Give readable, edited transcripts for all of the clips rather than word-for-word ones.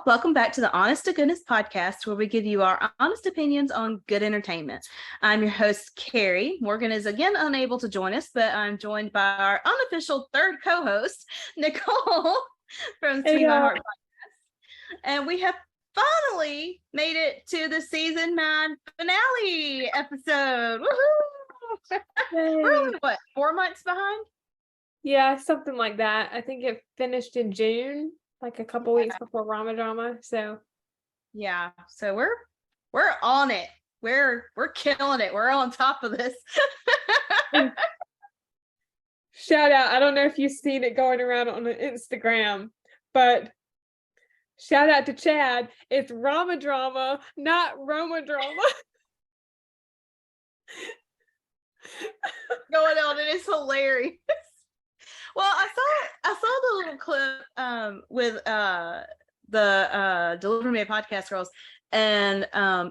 Welcome back to the Honest to Goodness podcast, where we give you our honest opinions on good entertainment. I'm your host, Kerri. Morgan is again unable to join us, but I'm joined by our unofficial third co-host, Nicole from Sweet My Heart podcast. And we have finally made it to the season 9 finale episode. Woohoo! We're only, what, 4 months behind? Yeah, something like that. I think it finished in June. Like a couple weeks before Rama Drama. So yeah, so we're on it. We're killing it. We're on top of this. Shout out. I don't know if you've seen it going around on Instagram, but shout out to Chad. It's Rama Drama, not Roma Drama. Going on, it is hilarious. Well, I saw the little clip with the Deliver Me podcast girls and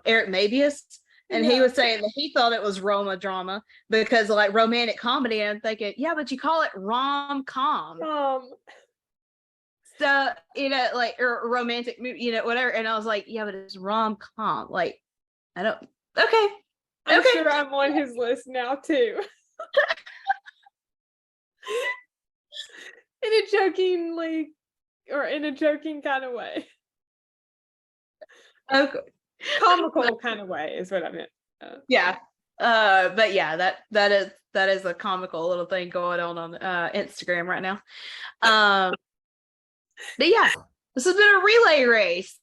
Eric Mabius, and he was saying that he thought it was Roma Drama because like romantic comedy, and I'm thinking, yeah, but you call it rom-com. So, like, or romantic movie, whatever. And I was like, yeah, but it's rom-com. Like, I don't. Okay. I'm sure I'm on his list now too. In a joking kind of way. Okay. Comical kind of way is what I meant. Yeah. But yeah, that is a comical little thing going on Instagram right now. But yeah, this has been a relay race,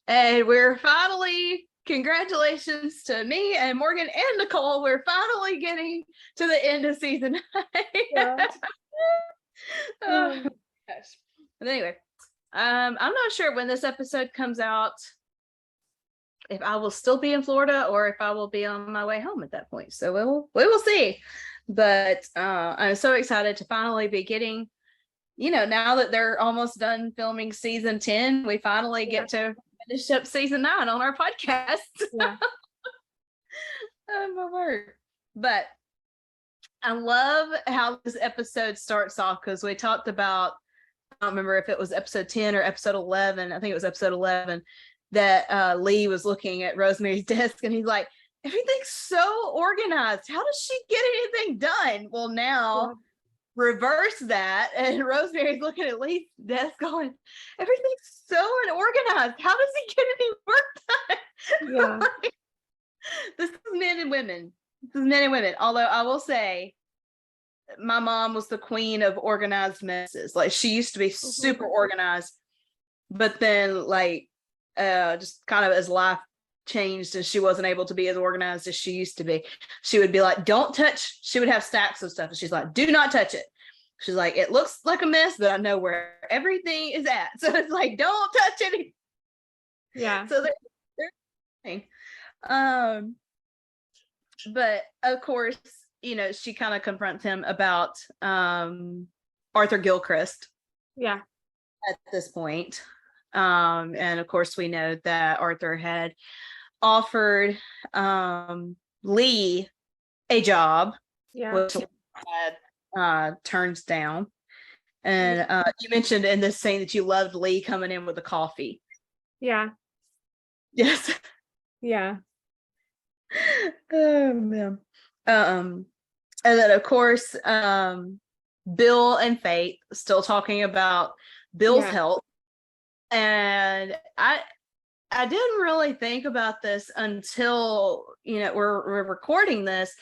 and we're finally, congratulations to me and Morgan and Nicole, we're finally getting to the end of season 9. Yeah. Oh gosh. But anyway, I'm not sure when this episode comes out if I will still be in Florida or if I will be on my way home at that point. So we will see. But I'm so excited to finally be getting, now that they're almost done filming season 10, we finally get to finish up season 9 on our podcast. Yeah. Oh my word. But I love how this episode starts off, because we talked about, I don't remember if it was episode 10 or episode 11. I think it was episode 11 that Lee was looking at Rosemary's desk and he's like, everything's so organized. How does she get anything done? Well, now reverse that. And Rosemary's looking at Lee's desk going, everything's so unorganized. How does he get any work done? Yeah. This is men and women. This is men and women. Although I will say, my mom was the queen of organized messes. Like, she used to be super organized, but then just kind of as life changed and she wasn't able to be as organized as she used to be, she would be like, don't touch. She would have stacks of stuff and she's like, do not touch it. She's like, it looks like a mess, but I know where everything is at. So it's like, don't touch anything. Yeah. So they're but of course, she kind of confronts him about Arthur Gilchrist. Yeah. At this point. And of course, we know that Arthur had offered Lee a job, which he had turns down. And you mentioned in this scene that you loved Lee coming in with the coffee. Yeah. Yes. Yeah. Oh man. And then of course, Bill and Faith still talking about Bill's health. And I didn't really think about this until, we're recording this,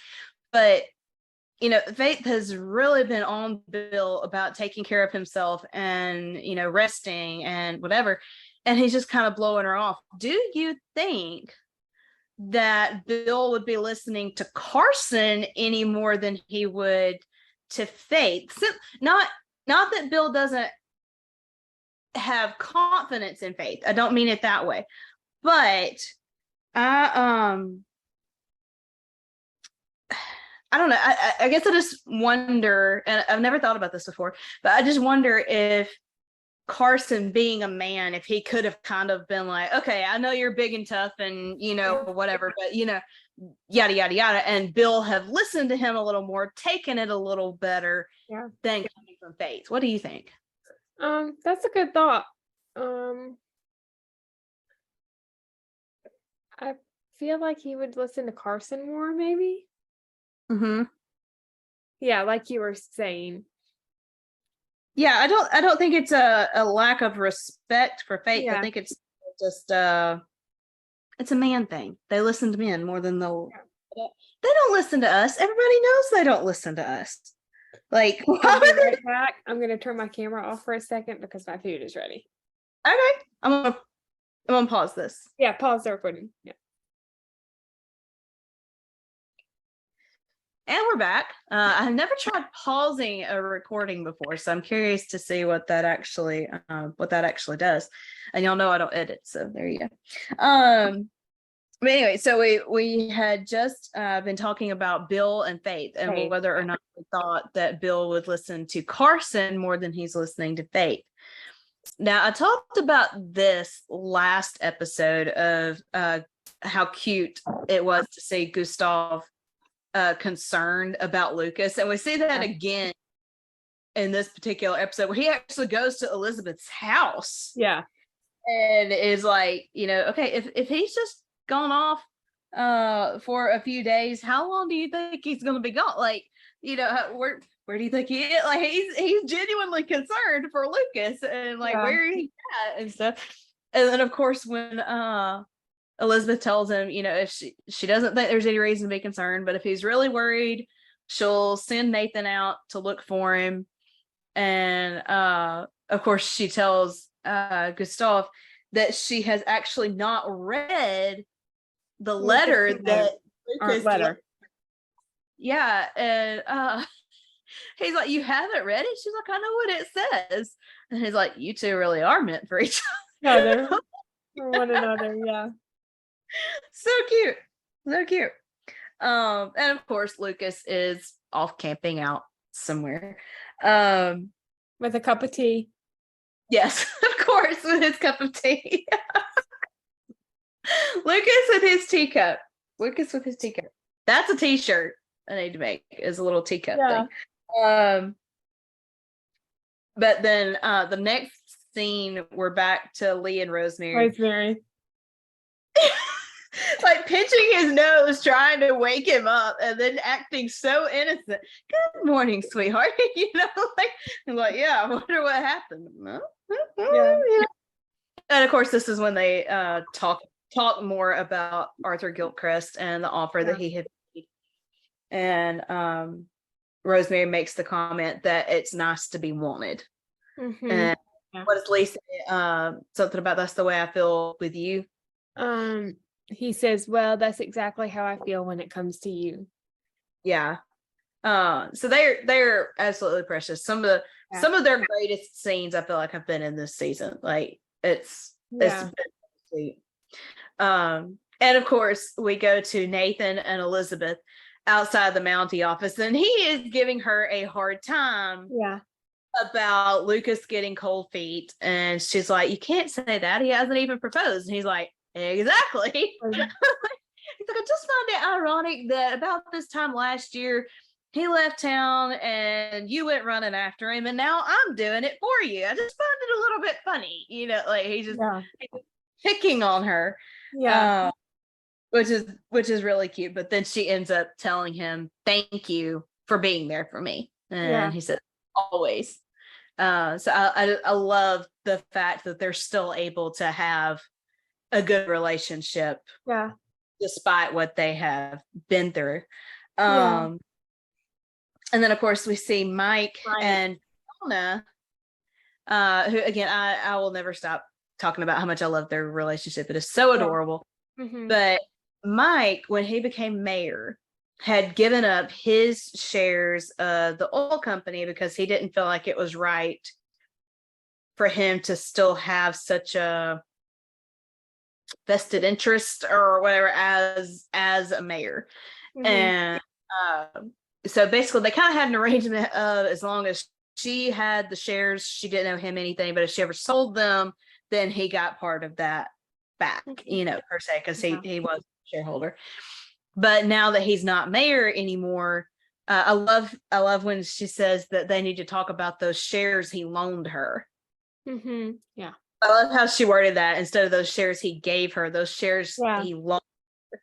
but Faith has really been on Bill about taking care of himself and, resting and whatever. And he's just kind of blowing her off. Do you think that Bill would be listening to Carson any more than he would to Faith? So, not that Bill doesn't have confidence in Faith. I don't mean it that way. But I don't know. I guess I just wonder, and I've never thought about this before, but I just wonder if Carson, being a man, if he could have kind of been like, okay, I know you're big and tough and, whatever, but, yada, yada, yada. And Bill have listened to him a little more, taken it a little better than coming from Faith. What do you think? That's a good thought. I feel like he would listen to Carson more, maybe. Mm-hmm. Yeah, like you were saying. Yeah, I don't think it's a lack of respect for Faith. Yeah. I think it's just it's a man thing. They listen to men more than they'll. Yeah. They don't listen to us. Everybody knows they don't listen to us. Like, I'll be right back. I'm gonna turn my camera off for a second because my food is ready. Okay, I'm gonna pause this. Yeah, pause the recording. Yeah. And we're back. I've never tried pausing a recording before, so I'm curious to see what that actually does. And y'all know I don't edit, so there you go. But anyway, so we had just been talking about Bill and Faith, and whether or not we thought that Bill would listen to Carson more than he's listening to Faith. Now, I talked about this last episode of how cute it was to see Gustav concerned about Lucas, and we see that again in this particular episode where he actually goes to Elizabeth's house, and is like, okay, if he's just gone off for a few days, how long do you think he's going to be gone? Like, where do you think he is? Like, he's genuinely concerned for Lucas, and like where he's at and stuff. And then of course when Elizabeth tells him, if she doesn't think there's any reason to be concerned, but if he's really worried, she'll send Nathan out to look for him. And of course, she tells Gustav that she has actually not read the letter that Lucas letter. Yeah, and he's like, "You haven't read it?" She's like, "I know what it says." And he's like, "You two really are meant for each other." For one another, yeah. So cute. And of course Lucas is off camping out somewhere with a cup of tea. Yes, of course, with his cup of tea. Lucas with his teacup. That's a t-shirt I need to make, is a little teacup thing. But then the next scene, we're back to Lee and Rosemary. Like pinching his nose, trying to wake him up, and then acting so innocent. Good morning, sweetheart. Yeah, I wonder what happened. Yeah. And of course, this is when they talk more about Arthur Gilchrist and the offer that he had made. And Rosemary makes the comment that it's nice to be wanted. Mm-hmm. And what does Lee say? Something about that's the way I feel with you. He says, well, that's exactly how I feel when it comes to you. Yeah. So they're absolutely precious. Some of their greatest scenes I feel like have been in this season. Like it's been sweet. And of course we go to Nathan and Elizabeth outside the Mountie office, and he is giving her a hard time about Lucas getting cold feet. And she's like, "You can't say that. He hasn't even proposed." And he's like, "Exactly." He's like, "I just find it ironic that about this time last year, he left town and you went running after him, and now I'm doing it for you. I just find it a little bit funny." Like he's just picking on her. Which is really cute. But then she ends up telling him, "Thank you for being there for me. And Yeah. he said, always. So I love the fact that they're still able to have a good relationship Yeah. despite what they have been through. Yeah. And then of course we see Mike Right. and Donna, who again, I will never stop talking about how much I love their relationship. It is so adorable. Mm-hmm. But Mike, when he became mayor, had given up his shares of the oil company because he didn't feel like it was right for him to still have such a vested interest or whatever as a mayor. Mm-hmm. And so basically they kind of had an arrangement of, as long as she had the shares, she didn't owe him anything, but if she ever sold them, then he got part of that back, per se, because he was a shareholder. But now that he's not mayor anymore, I love when she says that they need to talk about those shares he loaned her. Mm-hmm. Yeah. I love how she worded that. Instead of those shares he gave her, those shares he loaned her.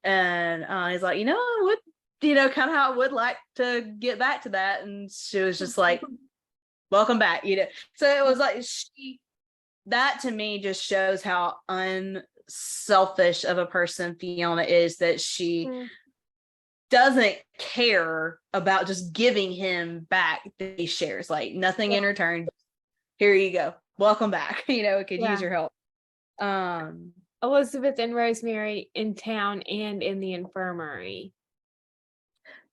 And he's like, what, kind of how I would like to get back to that. And she was just like, welcome back, So it was like, that to me just shows how unselfish of a person Fiona is, that she doesn't care about just giving him back these shares, like nothing in return. Here you go. Welcome back. We could use your help. Elizabeth and Rosemary in town and in the infirmary.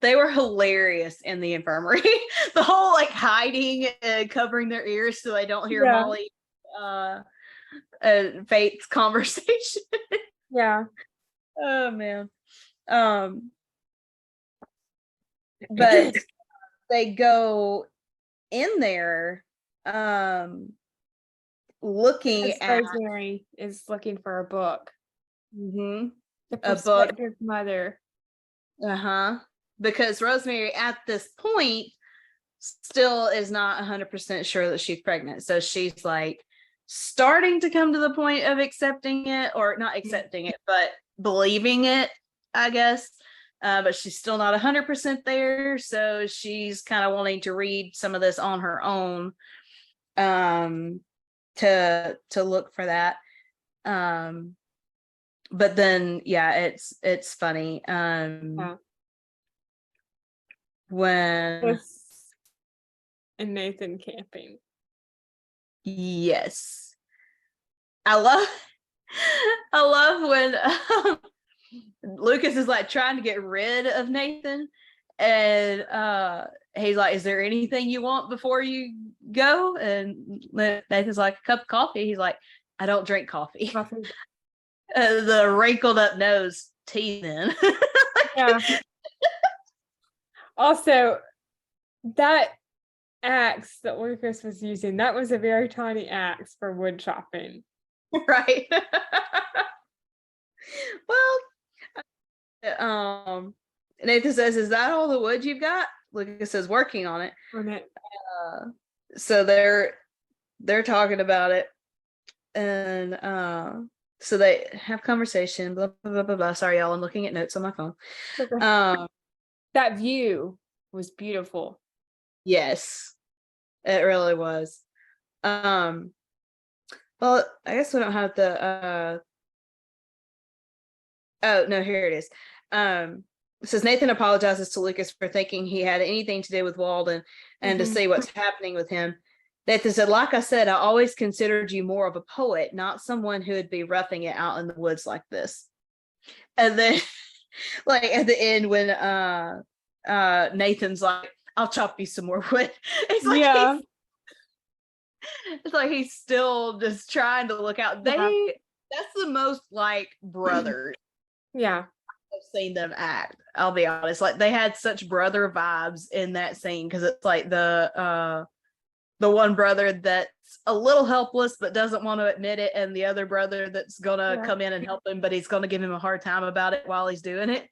They were hilarious in the infirmary. The whole like hiding and covering their ears so they don't hear Molly Faith's conversation. Yeah. Oh man. But they go in there looking at Rosemary is looking for a book. Mm-hmm. The prospective mother. Because Rosemary at this point still is not 100% sure that she's pregnant. So she's like starting to come to the point of accepting it, or not accepting it, but believing it, I guess. But she's still not 100% there. So she's kind of wanting to read some of this on her own to look for that. But then, it's funny. When and Nathan camping. Yes. I love when Lucas is like trying to get rid of Nathan, and he's like, is there anything you want before you go? And Nathan's like, a cup of coffee. He's like, I don't drink coffee. The wrinkled up nose, tea then. Yeah. Also, that axe that Lucas was using, that was a very tiny axe for wood chopping. Right. Well, Nathan says, is that all the wood you've got? Lucas says, working on it. So they're talking about it, and so they have conversation, blah blah blah blah blah. Sorry y'all, I'm looking at notes on my phone. That view was beautiful. Yes, it really was. Well, I guess we don't have the oh no, here it is. It says Nathan apologizes to Lucas for thinking he had anything to do with Walden and to see what's happening with him. Nathan said, like I said, I always considered you more of a poet, not someone who would be roughing it out in the woods like this. And then like at the end when Nathan's like, I'll chop you some more wood. It's like it's like he's still just trying to look out. That's the most like brothers. Yeah. I've seen them act. I'll be honest. Like they had such brother vibes in that scene, because it's like the one brother that's a little helpless but doesn't want to admit it, and the other brother that's gonna come in and help him, but he's gonna give him a hard time about it while he's doing it.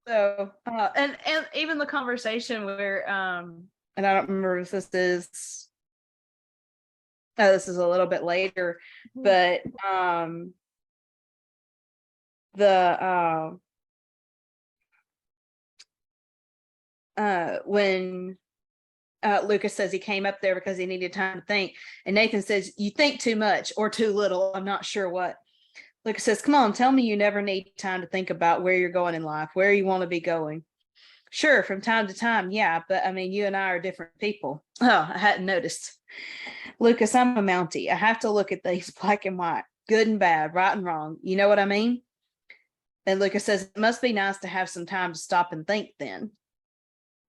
So and even the conversation where and I don't remember if this is a little bit later, but when Lucas says he came up there because he needed time to think, and Nathan says, you think too much or too little, I'm not sure what. Lucas says, come on, tell me you never need time to think about where you're going in life, where you want to be going. Sure, from time to time, yeah, but I mean, you and I are different people. Oh, I hadn't noticed. Lucas, I'm a Mountie. I have to look at things black and white, good and bad, right and wrong. You know what I mean? And Lucas says, it must be nice to have some time to stop and think then.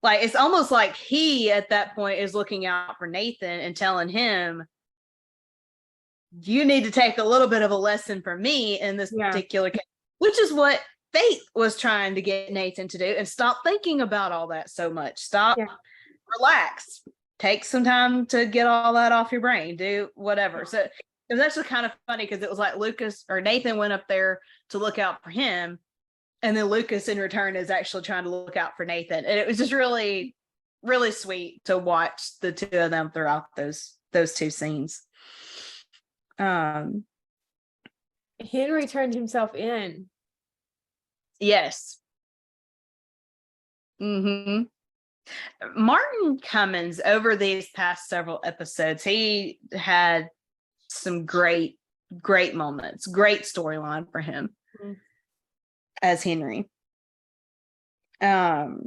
Like, it's almost like he, at that point, is looking out for Nathan and telling him, you need to take a little bit of a lesson from me in this particular case, which is what Faith was trying to get Nathan to do, and stop thinking about all that so much. Stop, relax, take some time to get all that off your brain, do whatever. So it was actually kind of funny because it was like Lucas or Nathan went up there to look out for him, and then Lucas in return is actually trying to look out for Nathan. And it was just really, really sweet to watch the two of them throughout those two scenes. Henry turned himself in. Yes. Mm-hmm. Martin Cummins, over these past several episodes, he had some great moments, great storyline for him as Henry. It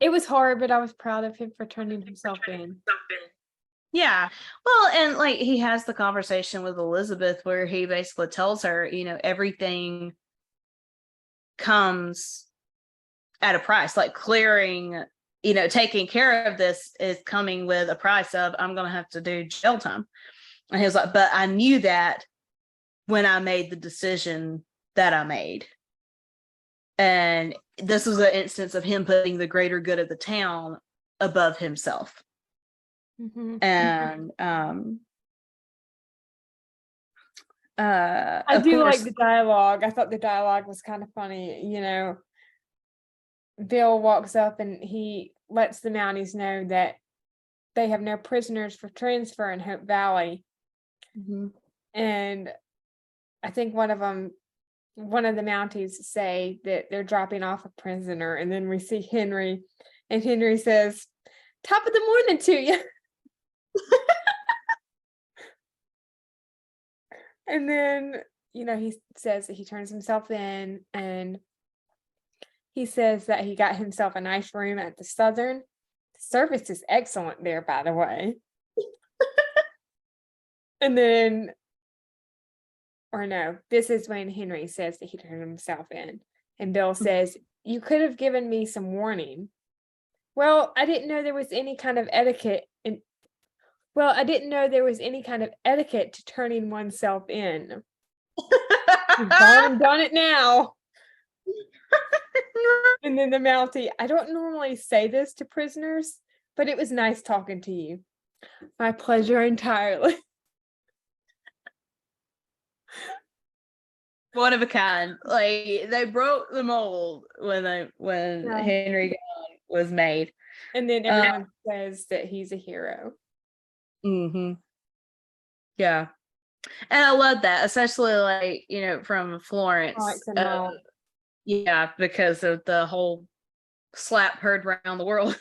was hard, but I was proud of him for turning himself in. Yeah. Well, and like he has the conversation with Elizabeth where he basically tells her, everything comes at a price, like clearing, taking care of this is coming with a price of, I'm going to have to do jail time. And he was like, but I knew that when I made the decision that I made. And this was an instance of him putting the greater good of the town above himself. And I do like the dialogue. I thought the dialogue was kind of funny. Bill walks up and he lets the Mounties know that they have no prisoners for transfer in Hope Valley. And I think one of the Mounties say that they're dropping off a prisoner, and then we see Henry, and Henry says, "Top of the morning to you." And then, he says that he turns himself in, and he says that he got himself a nice room at the Southern. The service is excellent there, by the way. And then, or no, this is when Henry says that he turned himself in. And Bill says, you could have given me some warning. Well, I didn't know there was any kind of etiquette to turning oneself in. You've gone and done it now. And then the Mountie, I don't normally say this to prisoners, but it was nice talking to you. My pleasure entirely. One of a kind. Like, they broke the mold when Henry was made. And then everyone says that he's a hero. Yeah. And I love that, especially from Florence. Yeah, because of the whole slap heard around the world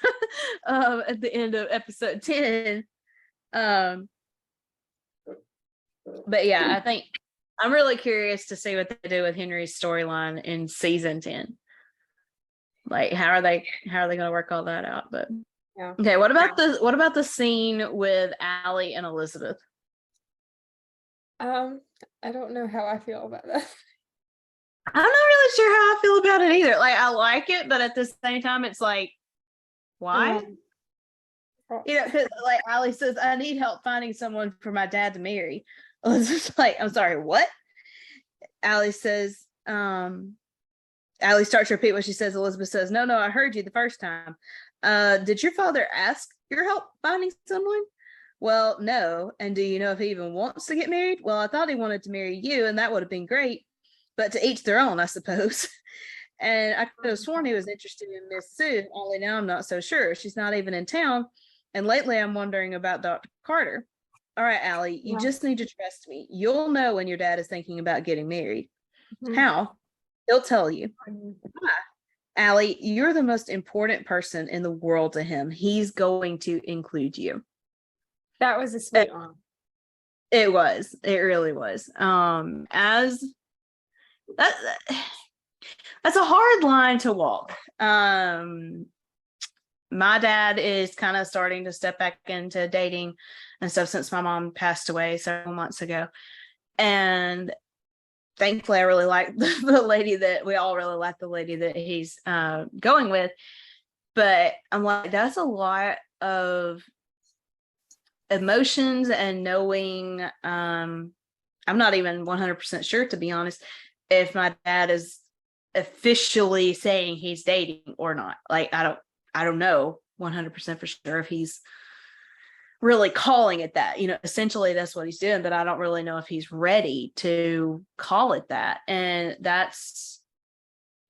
at the end of episode 10. But yeah, I think I'm really curious to see what they do with Henry's storyline in season 10. Like, how are they going to work all that out? But okay, what about the scene with Allie and Elizabeth? I don't know how I feel about that. I'm not really sure how I feel about it either. Like, I like it, but at the same time, it's like, why? Because like Allie says, I need help finding someone for my dad to marry. Elizabeth's like, I'm sorry, what? Allie says, Allie starts to repeat what she says. Elizabeth says, no, I heard you the first time. Did your father ask your help finding someone? Well, no. And do you know if he even wants to get married? Well, I thought he wanted to marry you, and that would have been great. But to each their own, I suppose. And I could have sworn he was interested in Miss Sue, only now I'm not so sure. She's not even in town. And lately I'm wondering about Dr. Carter. All right, Allie, you just need to trust me. You'll know when your dad is thinking about getting married. How? He'll tell you. Allie, you're the most important person in the world to him. He's going to include you. That was a sweet one. It was. It really was. As that that's a hard line to walk. My dad is kind of starting to step back into dating and stuff since my mom passed away several months ago. And thankfully, I really like the lady that we all really like the lady that he's going with. But I'm like, that's a lot of emotions and knowing. I'm not even 100% sure, to be honest, if my dad is officially saying he's dating or not. Like, I don't know 100% for sure if he's really calling it that. Essentially that's what he's doing, but I don't really know if he's ready to call it that. And that's,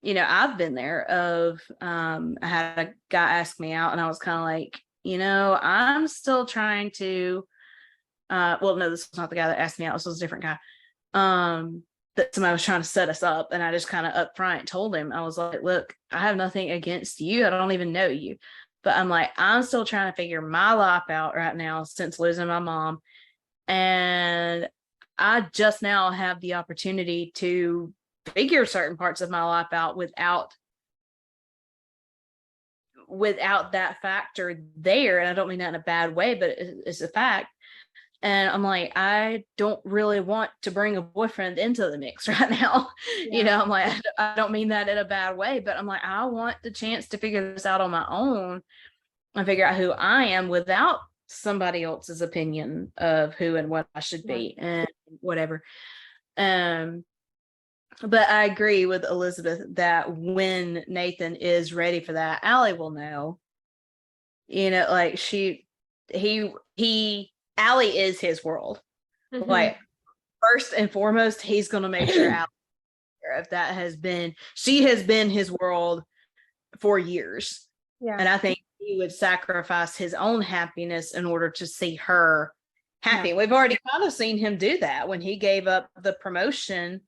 I've been there of, I had a guy ask me out and I was kind of like, I'm still trying to, well, no, this was not the guy that asked me out. This was a different guy. That somebody was trying to set us up, and I just kind of upfront told him, I was like, look, I have nothing against you. I don't even know you, but I'm like, I'm still trying to figure my life out right now since losing my mom. And I just now have the opportunity to figure certain parts of my life out without that factor there. And I don't mean that in a bad way, but it's a fact. And I'm like, I don't really want to bring a boyfriend into the mix right now. Yeah. I'm like, I don't mean that in a bad way, but I'm like, I want the chance to figure this out on my own and figure out who I am without somebody else's opinion of who and what I should be and whatever. But I agree with Elizabeth that when Nathan is ready for that, Allie will know. Like Allie is his world. Mm-hmm. Like, first and foremost, he's going to make sure Allie, if that she has been his world for years. Yeah. And I think he would sacrifice his own happiness in order to see her happy. Yeah. We've already kind of seen him do that when he gave up the promotion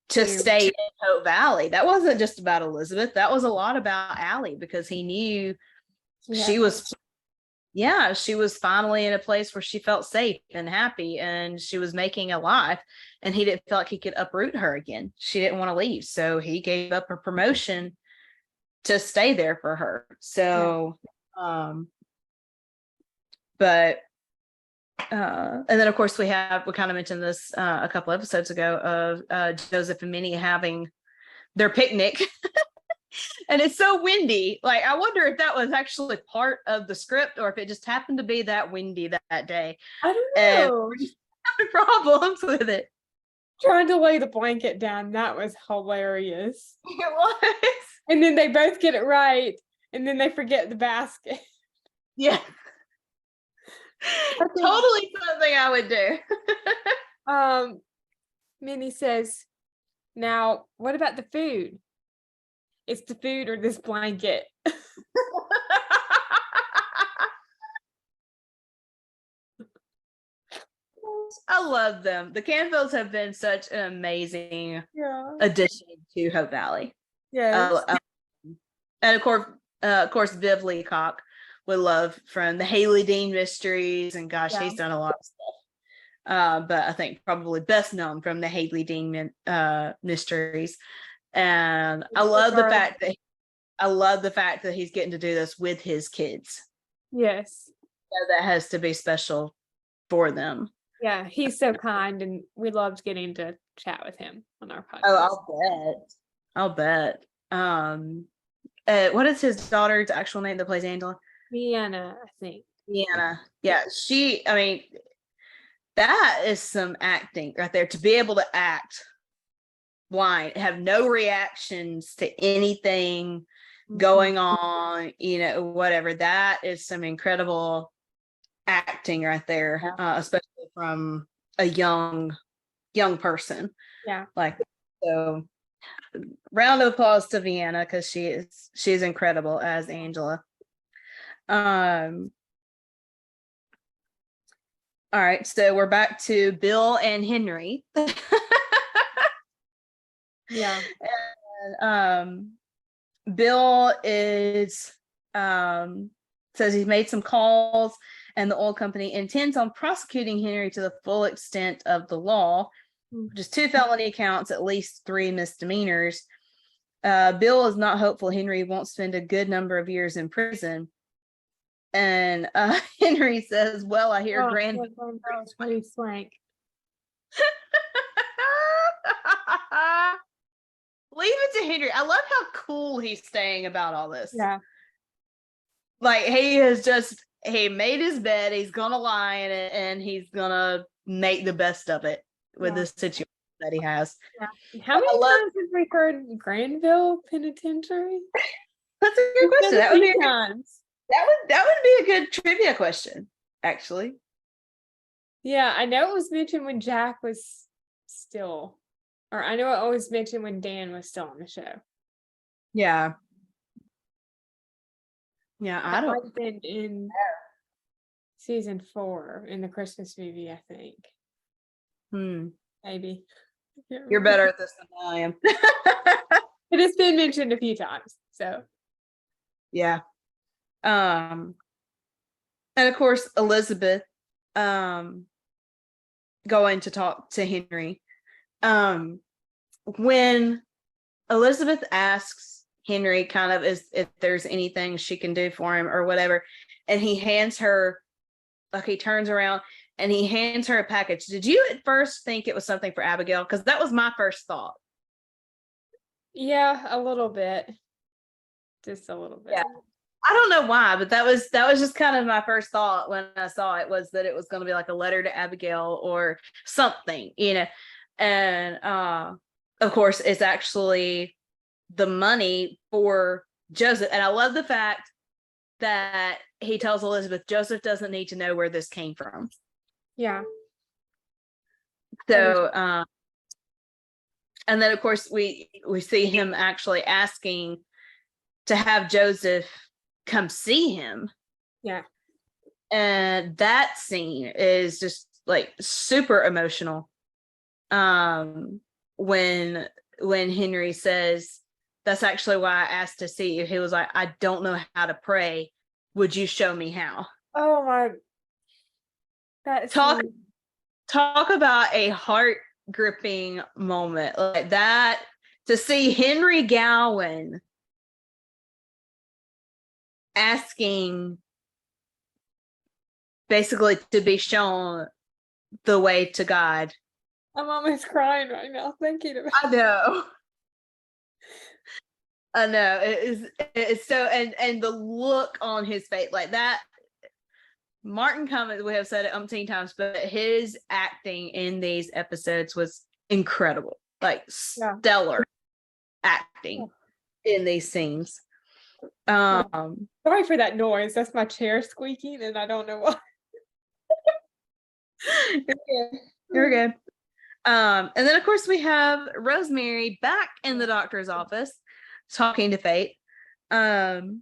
to stay in Hope Valley. That wasn't just about Elizabeth. That was a lot about Allie, because he knew she was finally in a place where she felt safe and happy, and she was making a life, and he didn't feel like he could uproot her again. She didn't want to leave. So he gave up her promotion to stay there for her. So, and then of course we kind of mentioned this a couple episodes ago of Joseph and Minnie having their picnic. And it's so windy. Like, I wonder if that was actually part of the script or if it just happened to be that windy that day. I don't know. And we're just having problems with it. Trying to lay the blanket down. That was hilarious. It was. And then they both get it right. And then they forget the basket. Yeah. Totally something I would do. Minnie says, now, what about the food? It's the food or this blanket. I love them. The Canfields have been such an amazing addition to Hope Valley. Yes. And of course, Viv Leacock with love from the Haley Dean Mysteries, and gosh, he's done a lot of stuff. But I think probably best known from the Haley Dean Mysteries. And I love the fact that he's getting to do this with his kids. Yes. That has to be special for them. Yeah, he's so kind, and we loved getting to chat with him on our podcast. Oh, I'll bet. What is his daughter's actual name that plays Angela? Vienna, I think. Vienna. Yeah, that is some acting right there, to be able to act blind, have no reactions to anything going on, whatever. That is some incredible acting right there, especially from a young person. Yeah. So round of applause to Vienna, because she's incredible as Angela. All right, so we're back to Bill and Henry. Yeah. And Bill is says he's made some calls and the oil company intends on prosecuting Henry to the full extent of the law, which is 2 felony counts, at least 3 misdemeanors. Bill is not hopeful Henry won't spend a good number of years in prison. And Henry says, well, I hear Granville's pretty swank. Leave it to Henry. I love how cool he's staying about all this. Yeah. Like he made his bed, he's gonna lie in it, and he's gonna make the best of it with this situation that he has. Yeah. How many times have we heard Granville Penitentiary? That's a good question. That would be times. That would be a good trivia question, actually. Yeah, I know it was mentioned when Jack was still, or I know it always mentioned when Dan was still on the show. Yeah. Yeah, I don't. Might have been in season 4 in the Christmas movie, I think. Maybe. You're better at this than I am. It has been mentioned a few times, so. Yeah. And of course, Elizabeth going to talk to Henry. When Elizabeth asks Henry kind of if there's anything she can do for him or whatever, and he hands her, like he turns around and he hands her a package. Did you at first think it was something for Abigail? Because that was my first thought. Yeah, a little bit. Just a little bit. Yeah. I don't know why, but that was just kind of my first thought when I saw it, was that it was going to be like a letter to Abigail or something, and of course it's actually the money for Joseph. And I love the fact that he tells Elizabeth Joseph doesn't need to know where this came from. Yeah. So and then of course we see him actually asking to have Joseph come see him. Yeah. And that scene is just like super emotional. When Henry says, that's actually why I asked to see you. He was like, I don't know how to pray. Would you show me how? Oh my. Talk about a heart gripping moment like that, to see Henry Gowan asking basically to be shown the way to God. I'm almost crying right now thinking about it. I know it's so, and the look on his face like that. Martin Cummings, we have said it umpteen times, but his acting in these episodes was incredible, like stellar acting in these scenes. Sorry for that noise. That's my chair squeaking, and I don't know why. You're good. And then of course we have Rosemary back in the doctor's office talking to Fate. And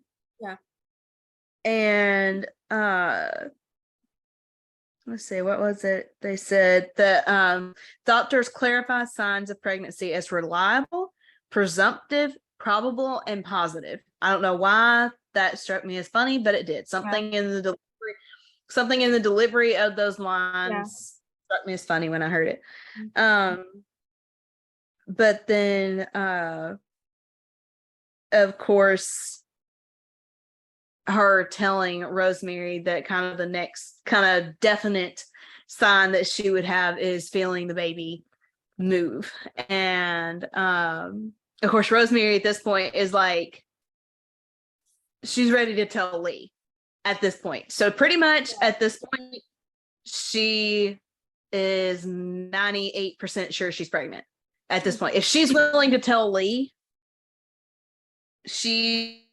let's see, what was it? They said that doctors clarify signs of pregnancy as reliable, presumptive, probable, and positive. I don't know why that struck me as funny, but it did. Something in the delivery of those lines struck me as funny when I heard it. But then of course, her telling Rosemary that kind of the next kind of definite sign that she would have is feeling the baby move. And of course, Rosemary at this point is like, she's ready to tell Lee at this point. So pretty much at this point, she is 98% sure she's pregnant at this point. If she's willing to tell Lee, she's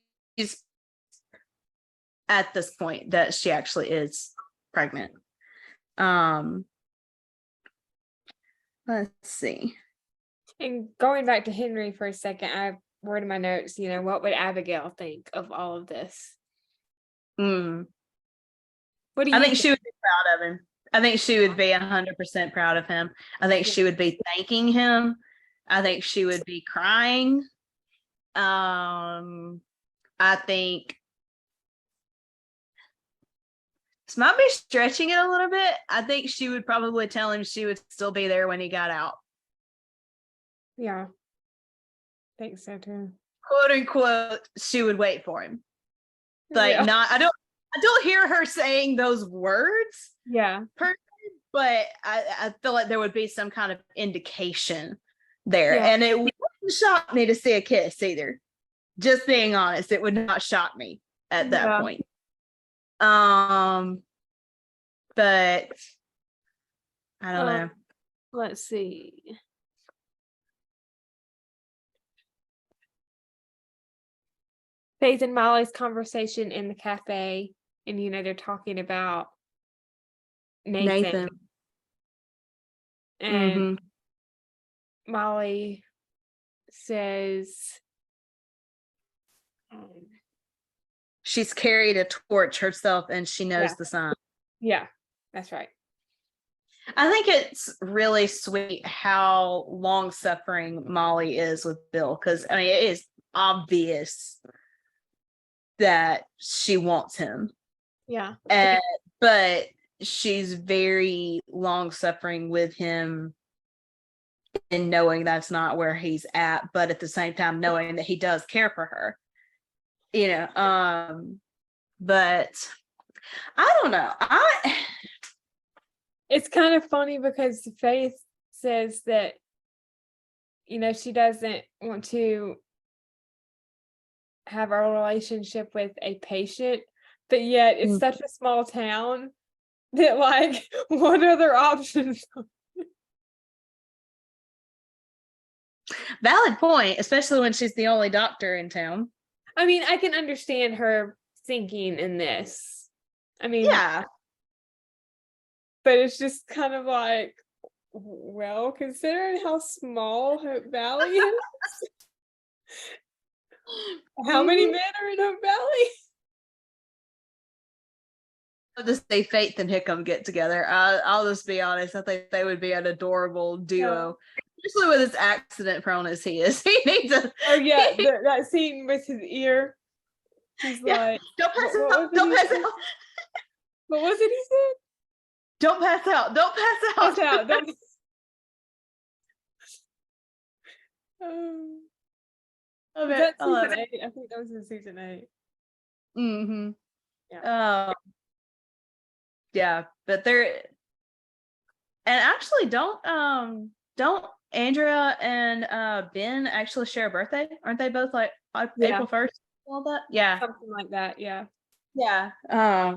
at this point that she actually is pregnant. Let's see. And going back to Henry for a second, I wrote in my notes, what would Abigail think of all of this? What do you think? She would be proud of him. I think she would be 100% proud of him. I think she would be thanking him. I think she would be crying. I think this might be stretching it a little bit. I think she would probably tell him she would still be there when he got out. Yeah. Think so too. Quote unquote, she would wait for him. Like, Yeah. not, I don't hear her saying those words. Yeah. But I feel like there would be some kind of indication there. Yeah. And it wouldn't shock me to see a kiss either. Just being honest, it would not shock me at that point. But I don't know. Let's see. Faith and Molly's conversation in the cafe, and they're talking about Nathan. And Molly says she's carried a torch herself and she knows the sign. Yeah, that's right. I think it's really sweet how long-suffering Molly is with Bill, because I mean it is obvious that she wants him. Yeah. But she's very long-suffering with him and knowing that's not where he's at, but at the same time knowing that he does care for her. But I don't know. It's kind of funny because Faith says that, she doesn't want to have a relationship with a patient, but yet it's such a small town that, like, what other options? Valid point, especially when she's the only doctor in town. I mean, I can understand her thinking in this. I mean, yeah. But it's just kind of like, well, considering how small Hope Valley is, how many men are in Hope Valley? I'll just say Faith and Hickam get together. I'll just be honest. I think they would be an adorable duo, especially with as accident prone as he is. He needs a. Oh yeah, that scene with his ear. He's like, "Don't pass out! Don't pass out!" What was it he said? Don't pass out! Don't pass out! Pass out! Don't. Was that season 8? I think that was in season 8. Mm-hmm. Yeah. Yeah, but they're, and actually don't Andrea and Ben actually share a birthday? Aren't they both like April 1st? All that? Yeah. Something like that, yeah. Yeah. I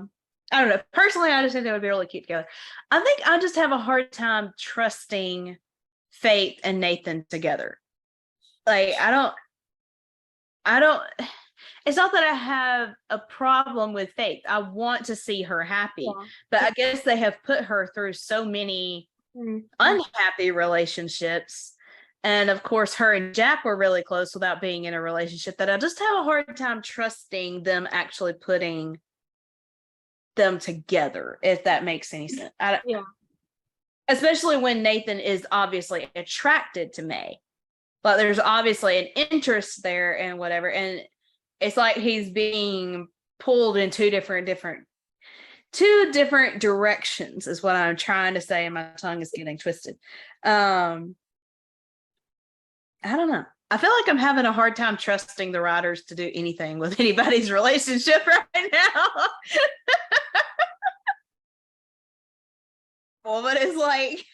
don't know. Personally, I just think they would be really cute together. I think I just have a hard time trusting Faith and Nathan together. Like, I don't it's not that I have a problem with Faith. I want to see her happy, but I guess they have put her through so many unhappy relationships. And of course, her and Jack were really close without being in a relationship, that I just have a hard time trusting them actually putting them together, if that makes any sense. Especially when Nathan is obviously attracted to May. But there's obviously an interest there and whatever. And it's like he's being pulled in two different directions is what I'm trying to say, and my tongue is getting twisted. I don't know. I feel like I'm having a hard time trusting the writers to do anything with anybody's relationship right now. Well, but it's like,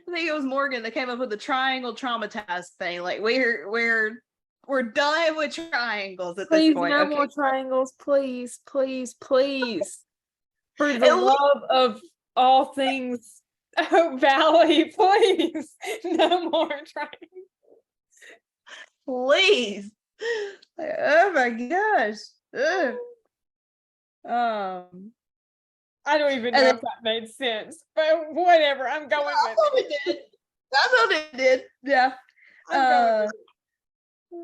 I think it was Morgan that came up with the triangle traumatized thing. Like, we're done with triangles at this point. No more triangles, please. For the love of all things Hope Valley, please. No more triangles. Please. Oh my gosh. I don't even know if that made sense, but whatever. I'm going with it. I thought it did. Yeah.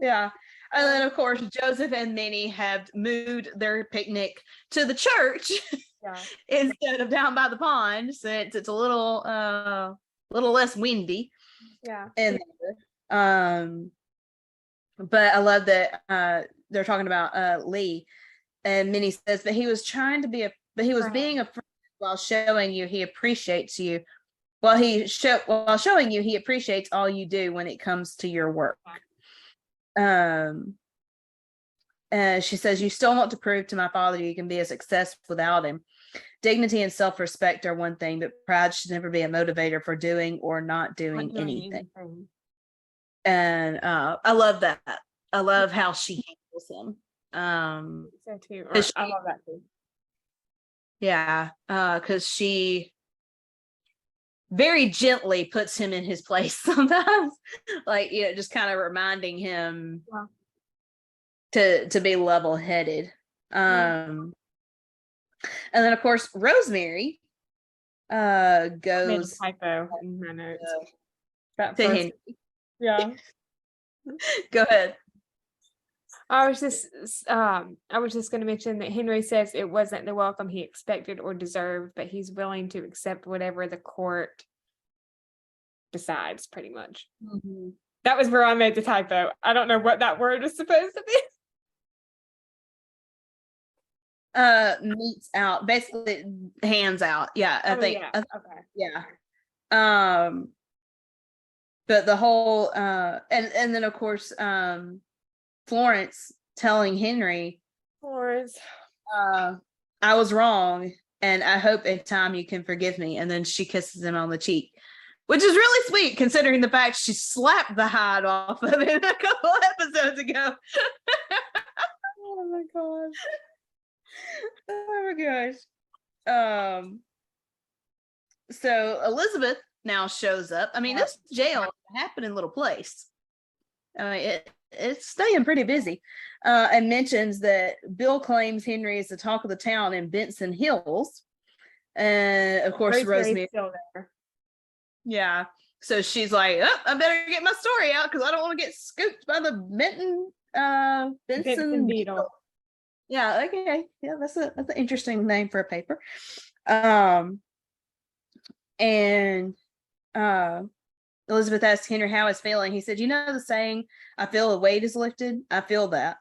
Yeah. And then, of course, Joseph and Minnie have moved their picnic to the church instead of down by the pond, since it's a little less windy. Yeah. And But I love that they're talking about Lee, and Minnie says, but he was being a friend while showing you he appreciates you. While showing you he appreciates all you do when it comes to your work. She says, you still want to prove to my father you can be a success without him. Dignity and self-respect are one thing, but pride should never be a motivator for doing or not doing anything. And I love that. I love how she handles him. So too. I love that too. Yeah, because she very gently puts him in his place sometimes, like, just kind of reminding him to be level-headed. And then of course Rosemary goes typo in my notes. to Henry. Yeah. Go ahead. I was just going to mention that Henry says it wasn't the welcome he expected or deserved, but he's willing to accept whatever the court decides, pretty much. Mm-hmm. That was where I made the typo. I don't know what that word is supposed to be. Meets out, basically hands out. Yeah, I think. Okay. Yeah. But the whole and then of course Florence telling Henry, I was wrong, and I hope in time you can forgive me. And then she kisses him on the cheek, which is really sweet considering the fact she slapped the hide off of him a couple episodes ago. Oh my gosh. Oh my gosh. So Elizabeth now shows up. I mean, this jail is a happening little place. It's staying pretty busy. And mentions that Bill claims Henry is the talk of the town in Benson Hills. And of course, Rosemary still there. Yeah. So she's like, oh, I better get my story out because I don't want to get scooped by the Benson beetle. Yeah, okay. Yeah, that's an interesting name for a paper. And Elizabeth asked Henry how he's feeling. He said, you know the saying, I feel a weight is lifted? I feel that.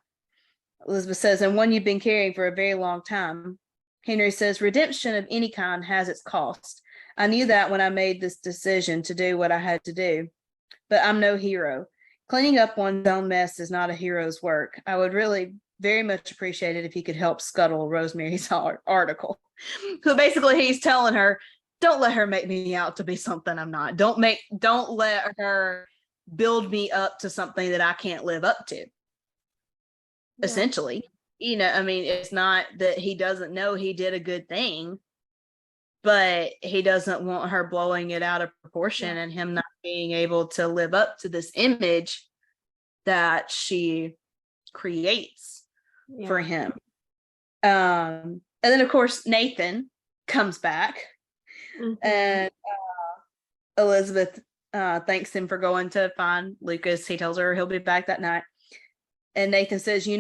Elizabeth says, and one you've been carrying for a very long time. Henry says, redemption of any kind has its cost. I knew that when I made this decision to do what I had to do. But I'm no hero. Cleaning up one's own mess is not a hero's work. I would really very much appreciate it if you could help scuttle Rosemary's article. So basically he's telling her, don't let her make me out to be something I'm not. Don't let her build me up to something that I can't live up to. Yeah. Essentially, I mean, it's not that he doesn't know he did a good thing, but he doesn't want her blowing it out of proportion and him not being able to live up to this image that she creates for him. And then of course Nathan comes back. Mm-hmm. And Elizabeth thanks him for going to find Lucas. He tells her he'll be back that night. And Nathan says, you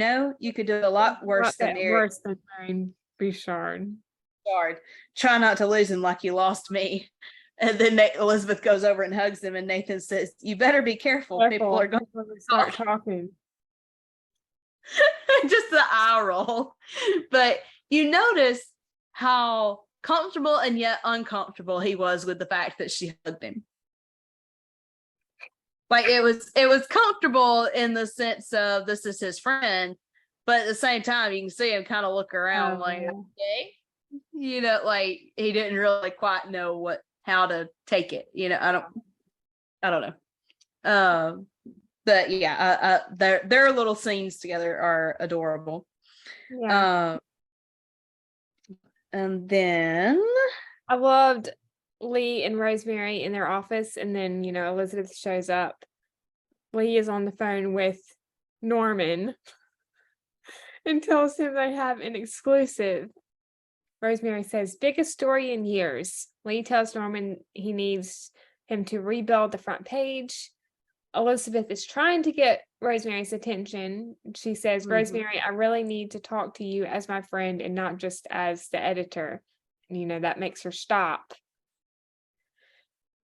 could do a lot worse than Mary Bouchard. Try not to lose him like you lost me. And then Elizabeth goes over and hugs him, and Nathan says, you better be careful. People are going to start talking. Just the eye roll. But you notice how comfortable and yet uncomfortable he was with the fact that she hugged him. Like it was comfortable in the sense of this is his friend, but at the same time you can see him kind of look around like, okay, like he didn't really quite know how to take it. I don't know. But yeah, their little scenes together are adorable. Yeah. And then I loved Lee and Rosemary in their office, and then Elizabeth shows up. Lee is on the phone with Norman and tells him they have an exclusive. Rosemary says, biggest story in years. Lee tells Norman he needs him to rebuild the front page. Elizabeth is trying to get Rosemary's attention. She says, Rosemary, I really need to talk to you as my friend and not just as the editor. That makes her stop.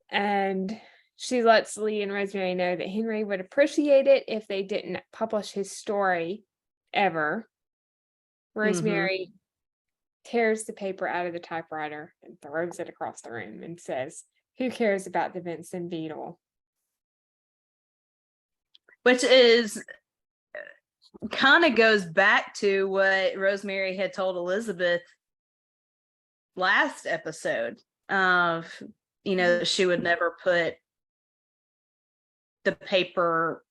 And she lets Lee and Rosemary know that Henry would appreciate it if they didn't publish his story ever. Rosemary tears the paper out of the typewriter and throws it across the room and says, "Who cares about the Vincent Beetle?" Which is kind of goes back to what Rosemary had told Elizabeth last episode of, she would never put the paper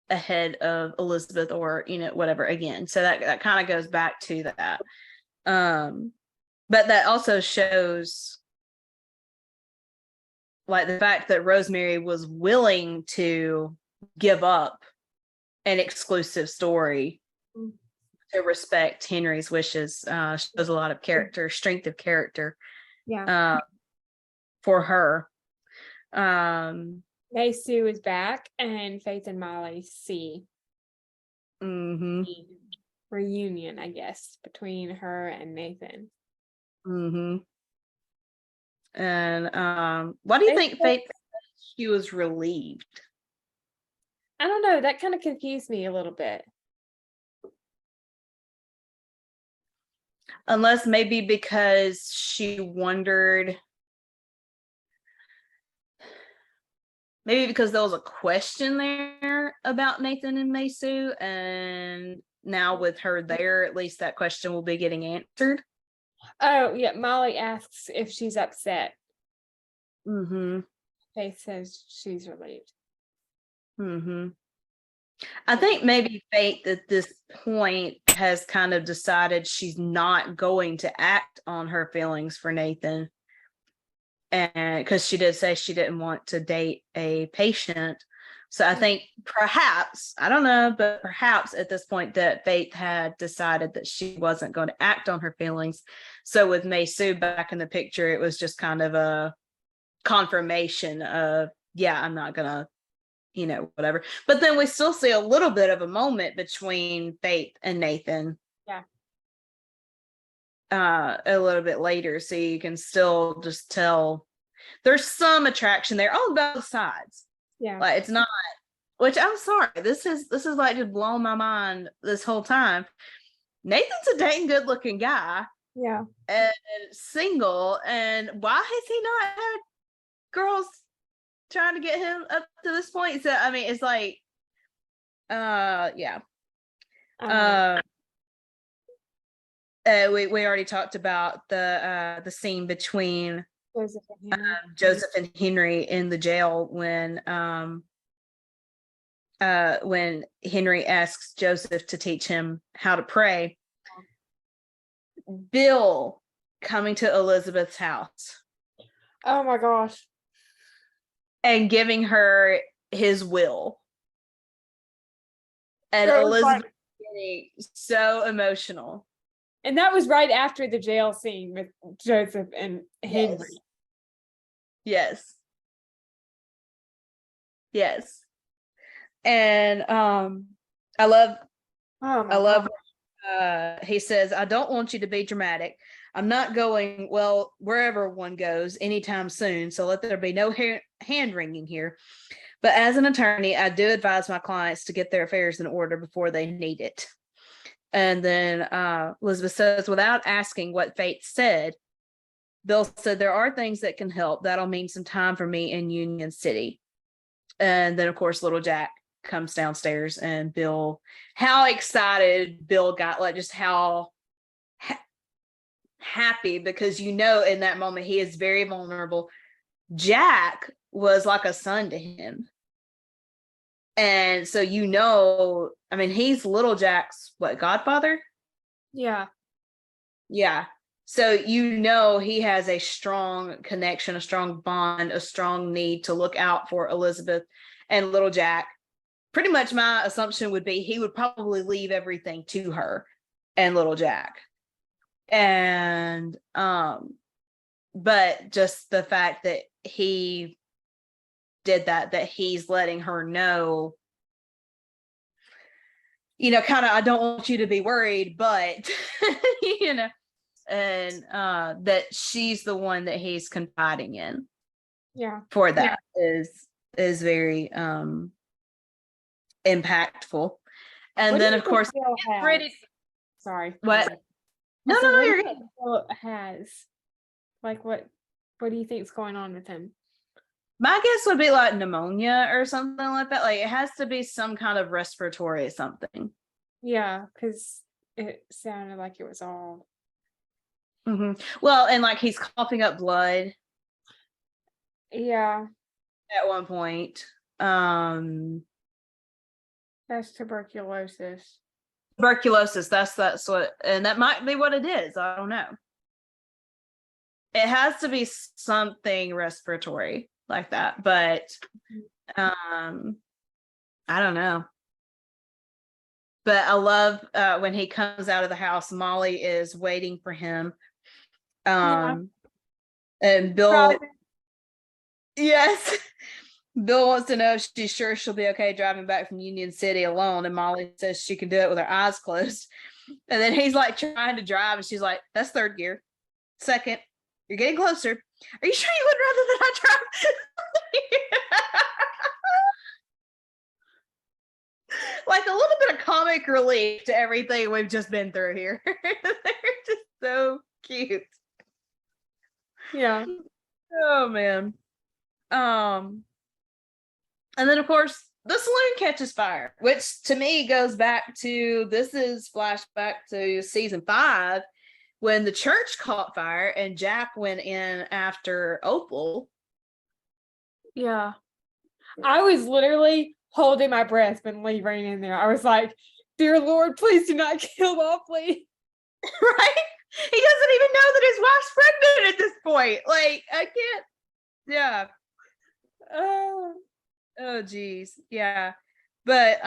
ahead of Elizabeth or, whatever again. So that kind of goes back to that. But that also shows like the fact that Rosemary was willing to give up an exclusive story to respect Henry's wishes. Shows a lot of character, strength of character. Yeah. For her. May Sue is back, and Faith and Molly see the reunion, I guess, between her and Nathan. And why do you think Faith she was relieved? I don't know. That kind of confused me a little bit. Unless maybe because she wondered, maybe because there was a question there about Nathan and May Sue, and now with her there, at least that question will be getting answered. Oh, yeah. Molly asks if she's upset. Faith says she's relieved. I think maybe Faith at this point has kind of decided she's not going to act on her feelings for Nathan. And because she did say she didn't want to date a patient. So I think perhaps, I don't know, but perhaps at this point that Faith had decided that she wasn't going to act on her feelings. So with May Sue back in the picture, it was just kind of a confirmation of, yeah, I'm not going to, whatever. But then we still see a little bit of a moment between Faith and Nathan. Yeah. A little bit later, so you can still just tell there's some attraction there on both sides. Yeah, like it's not, which I'm sorry, this is like just blowing my mind this whole time. Nathan's a dang good looking guy, yeah, and single, and why has he not had girls trying to get him up to this point? So I mean, it's like yeah. We already talked about the scene between Joseph and Henry in the jail when Henry asks Joseph to teach him how to pray. Bill coming to Elizabeth's house. Oh my gosh. And giving her his will. And Elizabeth getting so emotional. And that was right after the jail scene with Joseph and Henry. Yes. And I love he says, I don't want you to be dramatic. I'm not going, well, wherever one goes anytime soon, so let there be no hand wringing here. But as an attorney, I do advise my clients to get their affairs in order before they need it. And then Elizabeth says, without asking what Faith said, Bill said, there are things that can help. That'll mean some time for me in Union City. And then, of course, little Jack comes downstairs, and Bill, how excited Bill got, like just how happy, because in that moment he is very vulnerable. Jack was like a son to him. And so, I mean, he's little Jack's godfather? Yeah. Yeah. So, he has a strong connection, a strong bond, a strong need to look out for Elizabeth and little Jack. Pretty much my assumption would be he would probably leave everything to her and little Jack. And, but just the fact that he did that he's letting her know, kind of, I don't want you to be worried, but, and that she's the one that he's confiding in. for that is very impactful. And What do then you of think course Bill has? ready. Sorry. What? No, So what do you're you good. think Bill has? Like what do you think's going on with him? My guess would be like pneumonia or something like that. Like it has to be some kind of respiratory something. Yeah, because it sounded like it was all. Well, and like he's coughing up blood Yeah, at one point. that's tuberculosis. Tuberculosis, that's what, and that might be what it is. I don't know. It has to be something respiratory like that, but I don't know. But I love when he comes out of the house, Molly is waiting for him. And Bill, yes, Bill wants to know if she's sure she'll be okay driving back from Union City alone. And Molly says she can do it with her eyes closed. And then he's like trying to drive, and she's like, that's third gear. Second, you're getting closer. Are you sure you would rather that I drive? Like a little bit of comic relief to everything we've just been through here. They're just so cute. Yeah. Oh man. And then of course the saloon catches fire, which to me goes back to, this is flashback to season 5 when the church caught fire and Jack went in after Opal. Yeah. I was literally holding my breath when Lee ran in there. I was like, dear Lord, please do not kill off Lee. Right? He doesn't even know that his wife's pregnant at this point. Like, I can't. Yeah. Oh geez. Yeah. But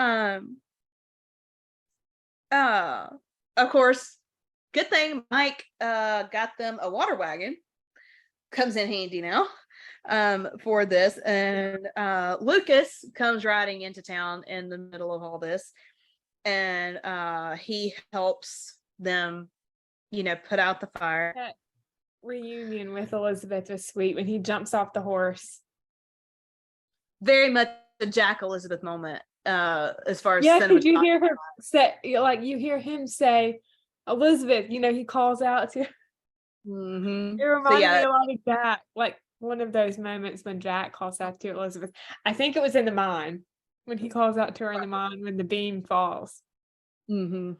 of course, good thing Mike got them a water wagon. Comes in handy now for this. And Lucas comes riding into town in the middle of all this, and he helps them, put out the fire. That reunion with Elizabeth was sweet when he jumps off the horse. Very much a Jack Elizabeth moment, as far as because you hear her say, like you hear him say, Elizabeth, he calls out to. Mm-hmm. It reminded me a lot of Jack, like one of those moments when Jack calls out to Elizabeth. I think it was in the mine when he calls out to her in the mine when the beam falls. Mm-hmm.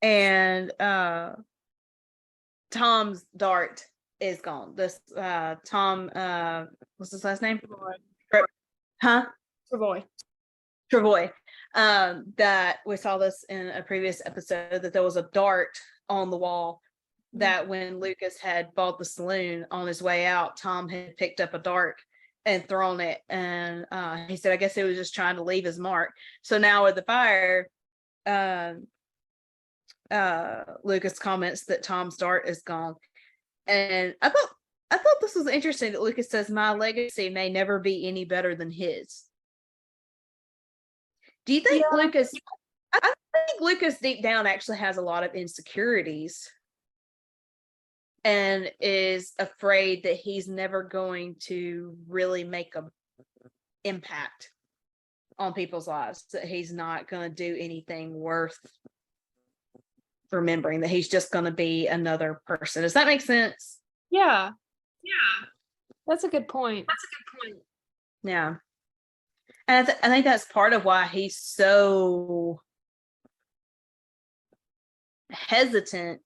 And Tom's dart is gone. This Tom, what's his last name? Huh? Travoy. That we saw this in a previous episode, that there was a dart on the wall that when Lucas had bought the saloon, on his way out, Tom had picked up a dart and thrown it. And he said, I guess he was just trying to leave his mark. So now with the fire, Lucas comments that Tom's dart is gone. And I thought this was interesting that Lucas says, my legacy may never be any better than his. Do you think Lucas, I think Lucas deep down actually has a lot of insecurities and is afraid that he's never going to really make an impact on people's lives, that he's not going to do anything worth remembering, that he's just going to be another person. Does that make sense? Yeah. That's a good point. Yeah. And I think that's part of why he's so hesitant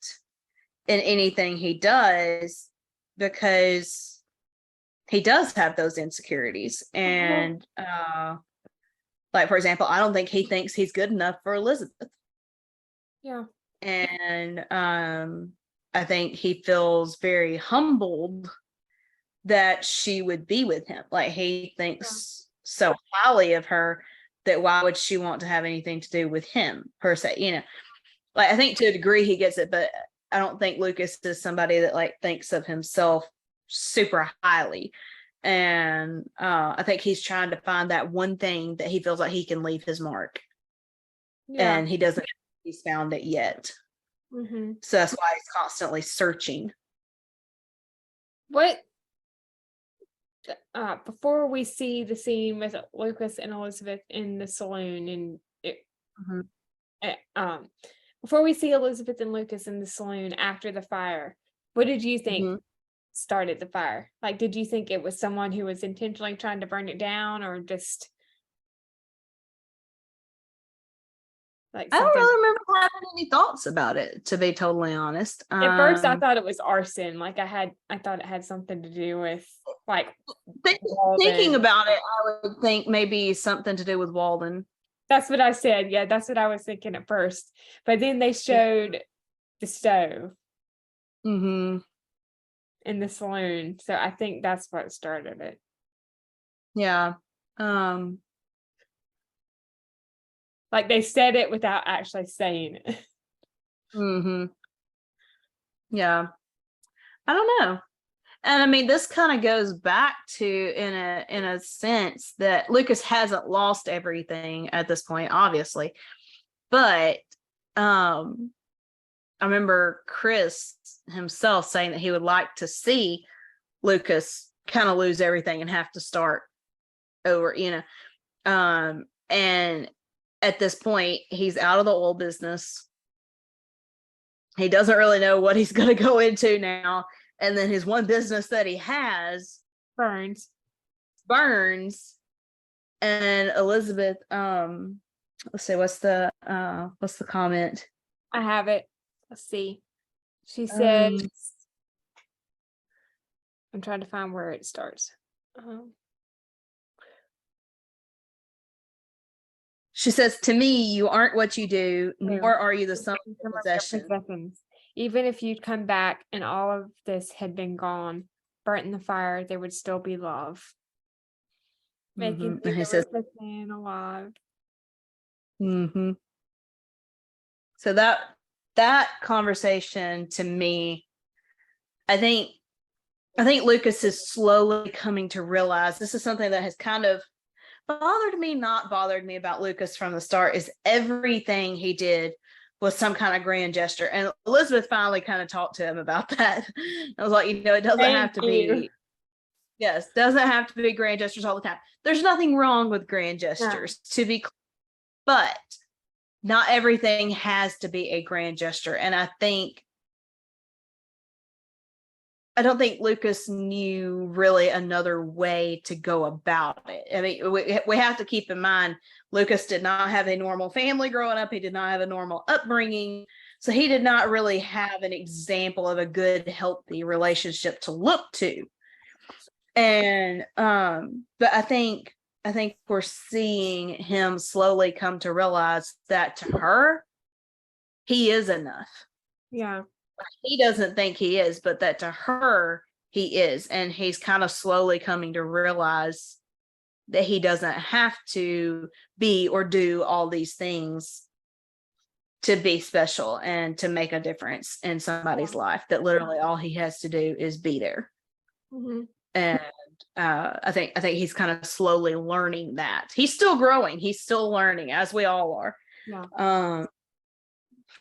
in anything he does, because he does have those insecurities. And like, for example, I don't think he thinks he's good enough for Elizabeth. Yeah. And I think he feels very humbled that she would be with him. Like, he thinks so highly of her that why would she want to have anything to do with him per se? Like, I think to a degree he gets it, but I don't think Lucas is somebody that like thinks of himself super highly. And I think he's trying to find that one thing that he feels like he can leave his mark. And he doesn't, he's found it yet. So that's why he's constantly searching. What before we see the scene with Lucas and Elizabeth in the saloon, and Mhm. before we see Elizabeth and Lucas in the saloon after the fire, what did you think Mhm. started the fire? Like, did you think it was someone who was intentionally trying to burn it down, or just like I don't something? really remember having any thoughts about it, to be totally honest. At first, I thought it was arson. Like, I thought it had something to do with like Thinking Walden. about it, I would think maybe something to do with Walden. That's what I said. Yeah, that's what I was thinking at first. But then they Yeah. showed the stove Mm-hmm. in the saloon, so I think that's what started it. Yeah. Um, Like, they said it without actually saying it. mm-hmm. Yeah. I don't know. And I mean, this kind of goes back to in a sense that Lucas hasn't lost everything at this point, obviously. But I remember Chris himself saying that he would like to see Lucas kind of lose everything and have to start over, and at this point, he's out of the oil business. He doesn't really know what he's going to go into now. And then his one business that he has Burns. burns. And Elizabeth, let's see, what's the comment? I have it. Let's see. She says, I'm trying to find where it starts. She says, "To me, you aren't what you do, nor are you the sum of your possession." Possessions. Even if you'd come back and all of this had been gone, burnt in the fire, there would still be love. Making And you he the says, richest man alive. mm-hmm. So that conversation to me, I think Lucas is slowly coming to realize this is something that has kind of not bothered me about Lucas from the start, is everything he did was some kind of grand gesture. And Elizabeth finally kind of talked to him about that. I was like, it doesn't have to be, yes, doesn't have to be grand gestures all the time. There's nothing wrong with grand gestures, to be clear, but not everything has to be a grand gesture. And I don't think Lucas knew really another way to go about it. I mean, we have to keep in mind, Lucas did not have a normal family growing up. He did not have a normal upbringing. So he did not really have an example of a good, healthy relationship to look to. And, but I think we're seeing him slowly come to realize that to her, he is enough. Yeah. He doesn't think he is, but that to her, he is. And he's kind of slowly coming to realize that he doesn't have to be or do all these things to be special and to make a difference in somebody's life, that literally all he has to do is be there. Mm-hmm. And I think he's kind of slowly learning that. He's still growing, he's still learning, as we all are. Yeah.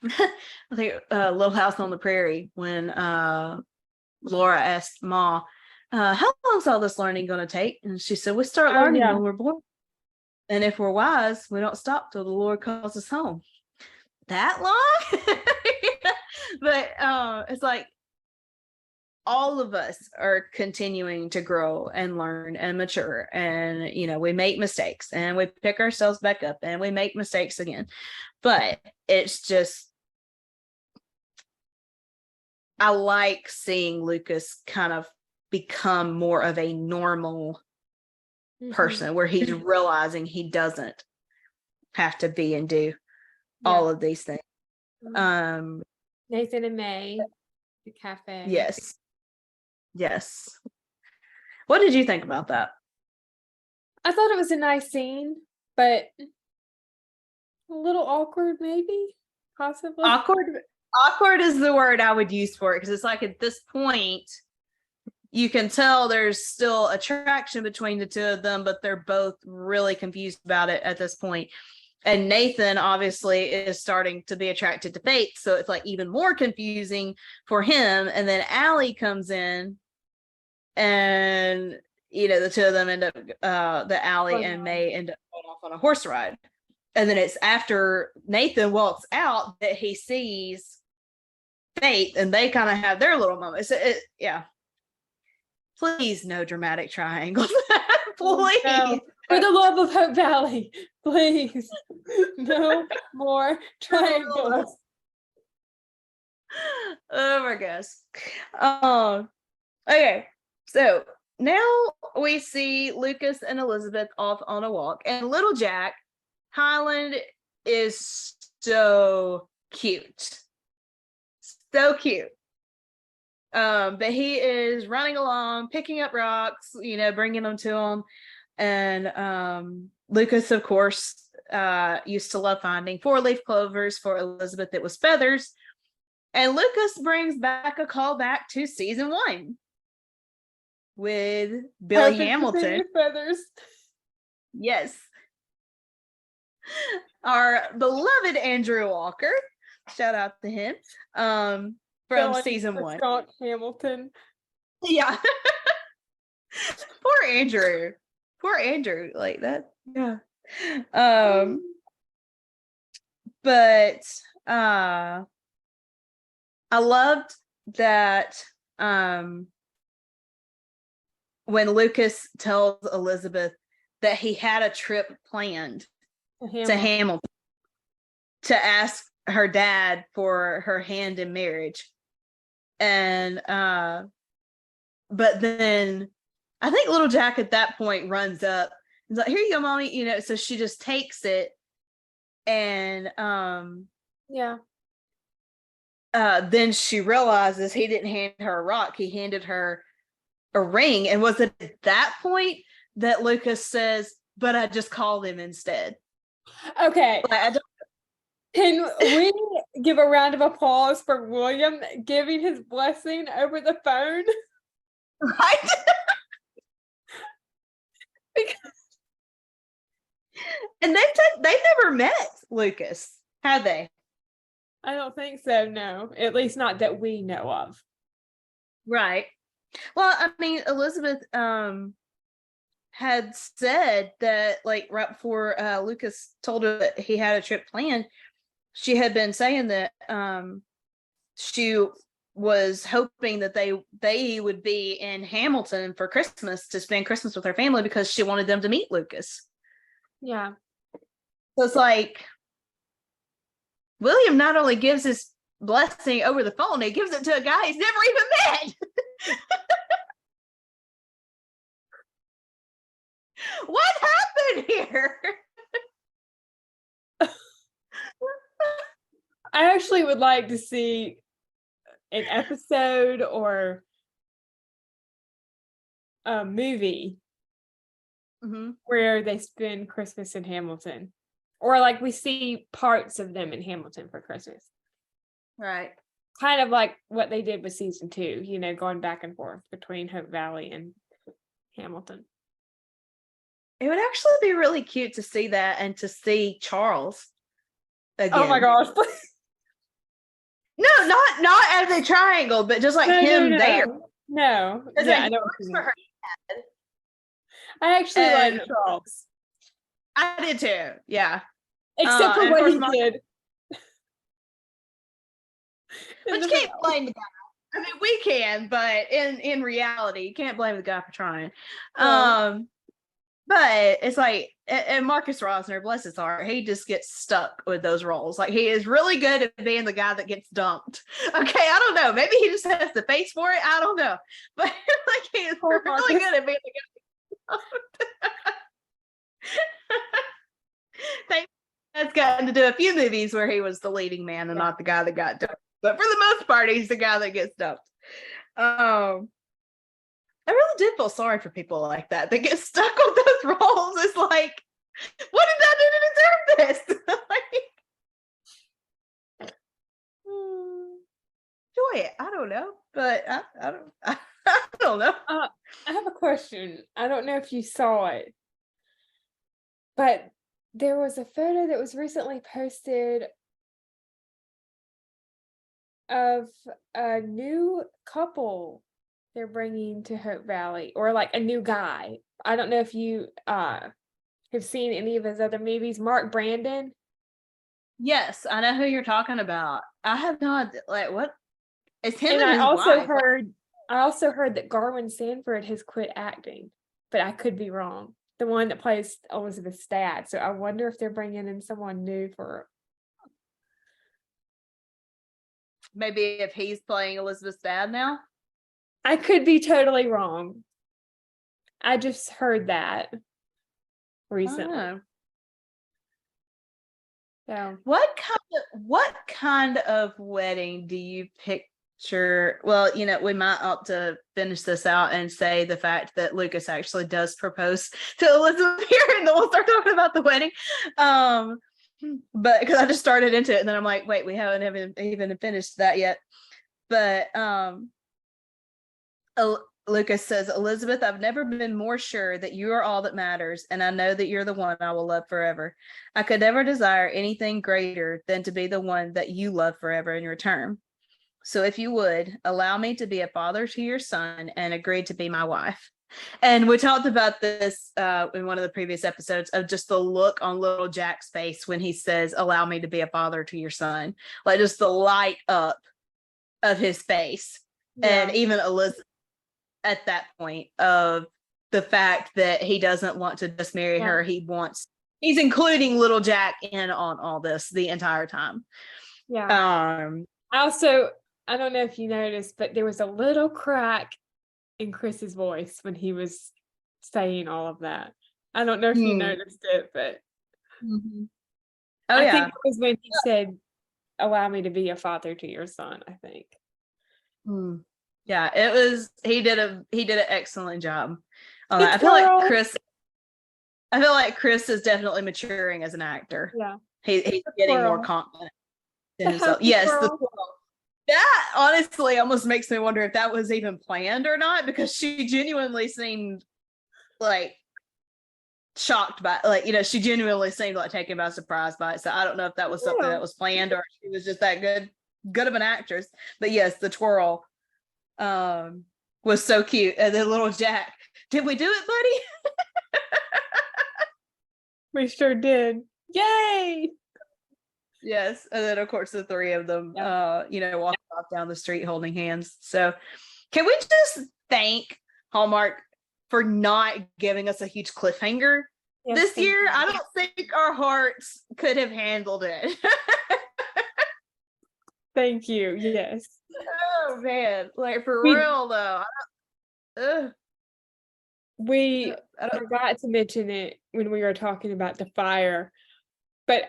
I think Little House on the Prairie, when Laura asked Ma, how long is all this learning going to take? And she said, we start learning when we're born. And if we're wise, we don't stop till the Lord calls us home. That long? But it's like all of us are continuing to grow and learn and mature. And, we make mistakes and we pick ourselves back up and we make mistakes again. But it's just, I like seeing Lucas kind of become more of a normal person, where he's realizing he doesn't have to be and do all of these things. Nathan and May, the cafe. Yes. What did you think about that? I thought it was a nice scene, but a little awkward, maybe, possibly. Awkward is the word I would use for it, because it's like at this point you can tell there's still attraction between the two of them, but they're both really confused about it at this point. And Nathan obviously is starting to be attracted to Faith, so it's like even more confusing for him. And then Allie comes in and the two of them end up the Allie Oh, and no. May end up going off on a horse ride. And then it's after Nathan walks out that he sees Faith, and they kind of have their little moment. Yeah. Please, no dramatic triangles. Please. No. For the love of Hope Valley, please. No more triangles. Oh my gosh. Okay. So now we see Lucas and Elizabeth off on a walk, and little Jack Highland is so cute. So cute. But he is running along, picking up rocks, bringing them to him. And Lucas, of course, used to love finding 4-leaf clovers. For Elizabeth, it was feathers. And Lucas brings back a callback to season 1 with Billy Hamilton. Feathers. Yes. Our beloved Andrew Walker. Shout out to him. From season 1. Scott Hamilton. Yeah. Poor Andrew, like that. Yeah. But I loved that when Lucas tells Elizabeth that he had a trip planned to Hamilton to ask her dad for her hand in marriage. And but then I think little Jack at that point runs up. He's like, "Here you go, mommy." So she just takes it, and then she realizes he didn't hand her a rock, he handed her a ring. And was it at that point that Lucas says, "But I just called him instead"? Okay. Like, can we give a round of applause for William giving his blessing over the phone? Right? And they've never met Lucas, have they? I don't think so, no. At least not that we know of. Right. Well, I mean, Elizabeth had said that, like, right before Lucas told her that he had a trip planned, she had been saying that she was hoping that they would be in Hamilton for Christmas to spend Christmas with her family because she wanted them to meet Lucas. Yeah. So it's like William not only gives his blessing over the phone, he gives it to a guy he's never even met. What happened here? I actually would like to see an episode or a movie where they spend Christmas in Hamilton, or like we see parts of them in Hamilton for Christmas. Right. Kind of like what they did with season 2, going back and forth between Hope Valley and Hamilton. It would actually be really cute to see that, and to see Charles again. Oh my gosh. No, not as a triangle, but just like him there. No. Yeah, I don't. For her dad. I actually like Charles. I did too. Yeah. Except for what he did. But you can't blame the guy. I mean, we can, but in reality, you can't blame the guy for trying. But it's like, and Marcus Rosner, bless his heart, he just gets stuck with those roles. Like, he is really good at being the guy that gets dumped. Okay, I don't know. Maybe he just has the face for it. I don't know. But like, he is really good at being the guy that has gotten to do a few movies where he was the leading man and not the guy that got dumped. But for the most part, he's the guy that gets dumped. I really did feel sorry for people like that get stuck with those roles. It's like, what did I do to deserve this? Enjoy it. I don't know, but I don't know. I have a question. I don't know if you saw it, but there was a photo that was recently posted of a new couple they're bringing to Hope Valley, or like a new guy. I don't know if you have seen any of his other movies. Mark Brandon. Yes, I know who you're talking about. I have not, like, what? It's him And and I his also wife. heard that Garwin Sanford has quit acting, but I could be wrong. The one that plays Elizabeth's dad. So I wonder if they're bringing in someone new for. Maybe if he's playing Elizabeth's dad now. I could be totally wrong. I just heard that recently. Oh. So What kind of wedding do you picture? Well, we might opt to finish this out and say the fact that Lucas actually does propose to Elizabeth here, and then we'll start talking about the wedding. But because I just started into it, and then I'm like, wait, we haven't even finished that yet. But Lucas says, Elizabeth, I've never been more sure that you are all that matters, and I know that you're the one I will love forever. I could never desire anything greater than to be the one that you love forever in return. So if you would, allow me to be a father to your son and agree to be my wife. And we talked about this in one of the previous episodes, of just the look on little Jack's face when he says, allow me to be a father to your son. Like, just the light up of his face. yeah. And even Elizabeth, at that point, of the fact that he doesn't want to just marry her. He's including little Jack in on all this the entire time. Yeah. I don't know if you noticed, but there was a little crack in Chris's voice when he was saying all of that. I don't know if you noticed it, but I think it was when he said, allow me to be a father to your son, I think. Yeah, it was, he did an excellent job. I feel like Chris is definitely maturing as an actor. Yeah. He's getting more confident in himself. Yes, that honestly almost makes me wonder if that was even planned or not, because she genuinely seemed like shocked by, she genuinely seemed like taken by surprise by it. So I don't know if that was something that was planned, or she was just that good of an actress. But yes, the twirl was so cute. And then little Jack, did we do it, buddy? We sure did. Yay! Yes. And then of course the three of them walking off down the street holding hands. So can we just thank Hallmark for not giving us a huge cliffhanger this year? I don't think our hearts could have handled it. Thank you. Yes. Oh man, like for real though. We forgot to mention it when we were talking about the fire, but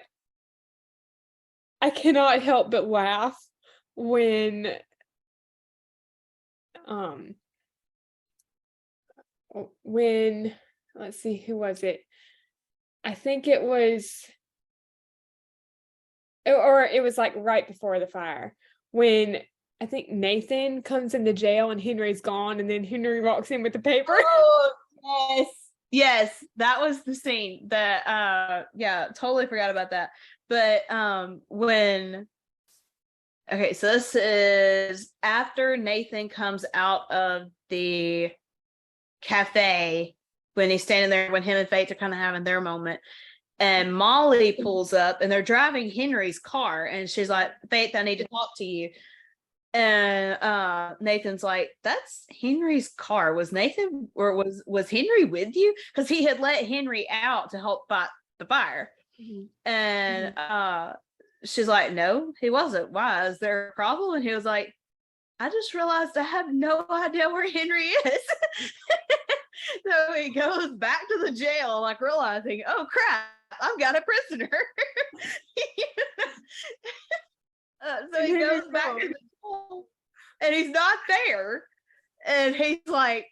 I cannot help but laugh when let's see, who was it? I think it was, or it was like right before the fire, when I think Nathan comes into jail and Henry's gone, and then Henry walks in with the paper. Oh, yes, that was the scene that totally forgot about that. But so this is after Nathan comes out of the cafe, when he's standing there, when him and Faith are kind of having their moment, and Molly pulls up and they're driving Henry's car, and she's like, Faith, I need to talk to you. And Nathan's like, that's Henry's car. Was Nathan, or was Henry with you? Because he had let Henry out to help fight the fire. And she's like, no, he wasn't. Why? Is there a problem? And he was like, I just realized I have no idea where Henry is. So he goes back to the jail, like realizing, oh crap, I've got a prisoner. So he goes back to the jail, and he's not there. And he's like,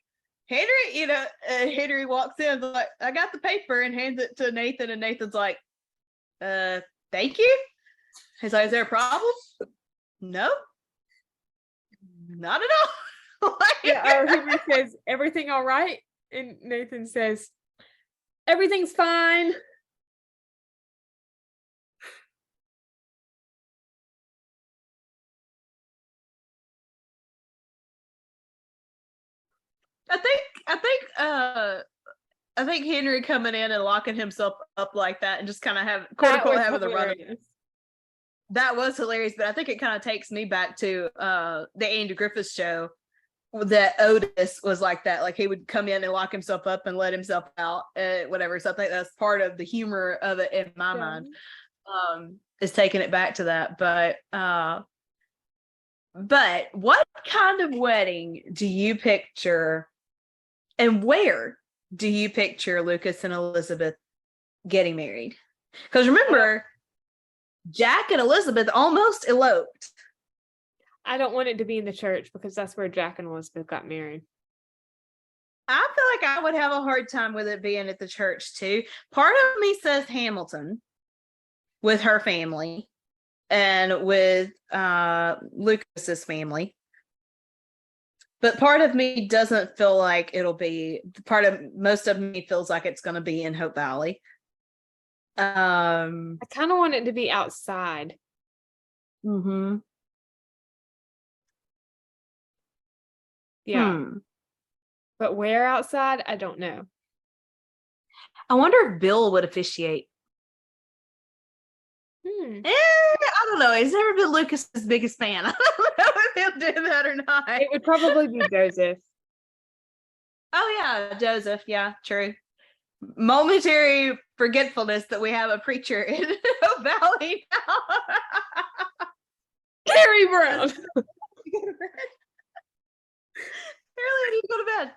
Henry, Henry walks in, like, I got the paper, and hands it to Nathan, and Nathan's like, thank you. He's like, is there a problem? No, not at all. Or Henry says, everything all right? And Nathan says, everything's fine. I think Henry coming in and locking himself up like that and just kind of That was having the run of hilarious. that was hilarious. But I think it kind of takes me back to the Andy Griffith show that Otis was like that. Like he would come in and lock himself up and let himself out, whatever. So I think that's part of the humor of it in my mind. Is taking it back to that. But what kind of wedding do you picture, and where do you picture Lucas and Elizabeth getting married? Because remember, Jack and Elizabeth almost eloped. I don't want it to be in the church because that's where Jack and Elizabeth got married. I feel like I would have a hard time with it being at the church too. Part of me says Hamilton with her family and with Lucas's family. But part of me doesn't feel like it'll be most of me feels like it's going to be in Hope Valley. I kind of want it to be outside. Mm-hmm. Yeah. But where outside, I don't know. I wonder if Bill would officiate. I don't know. He's never been Lucas's biggest fan. I don't know if he'll do that or not. It would probably be Joseph. Oh yeah, Joseph. Yeah, true. Momentary forgetfulness that we have a preacher in Hope Valley now. Kerri Brown. Really, I need to go to bed.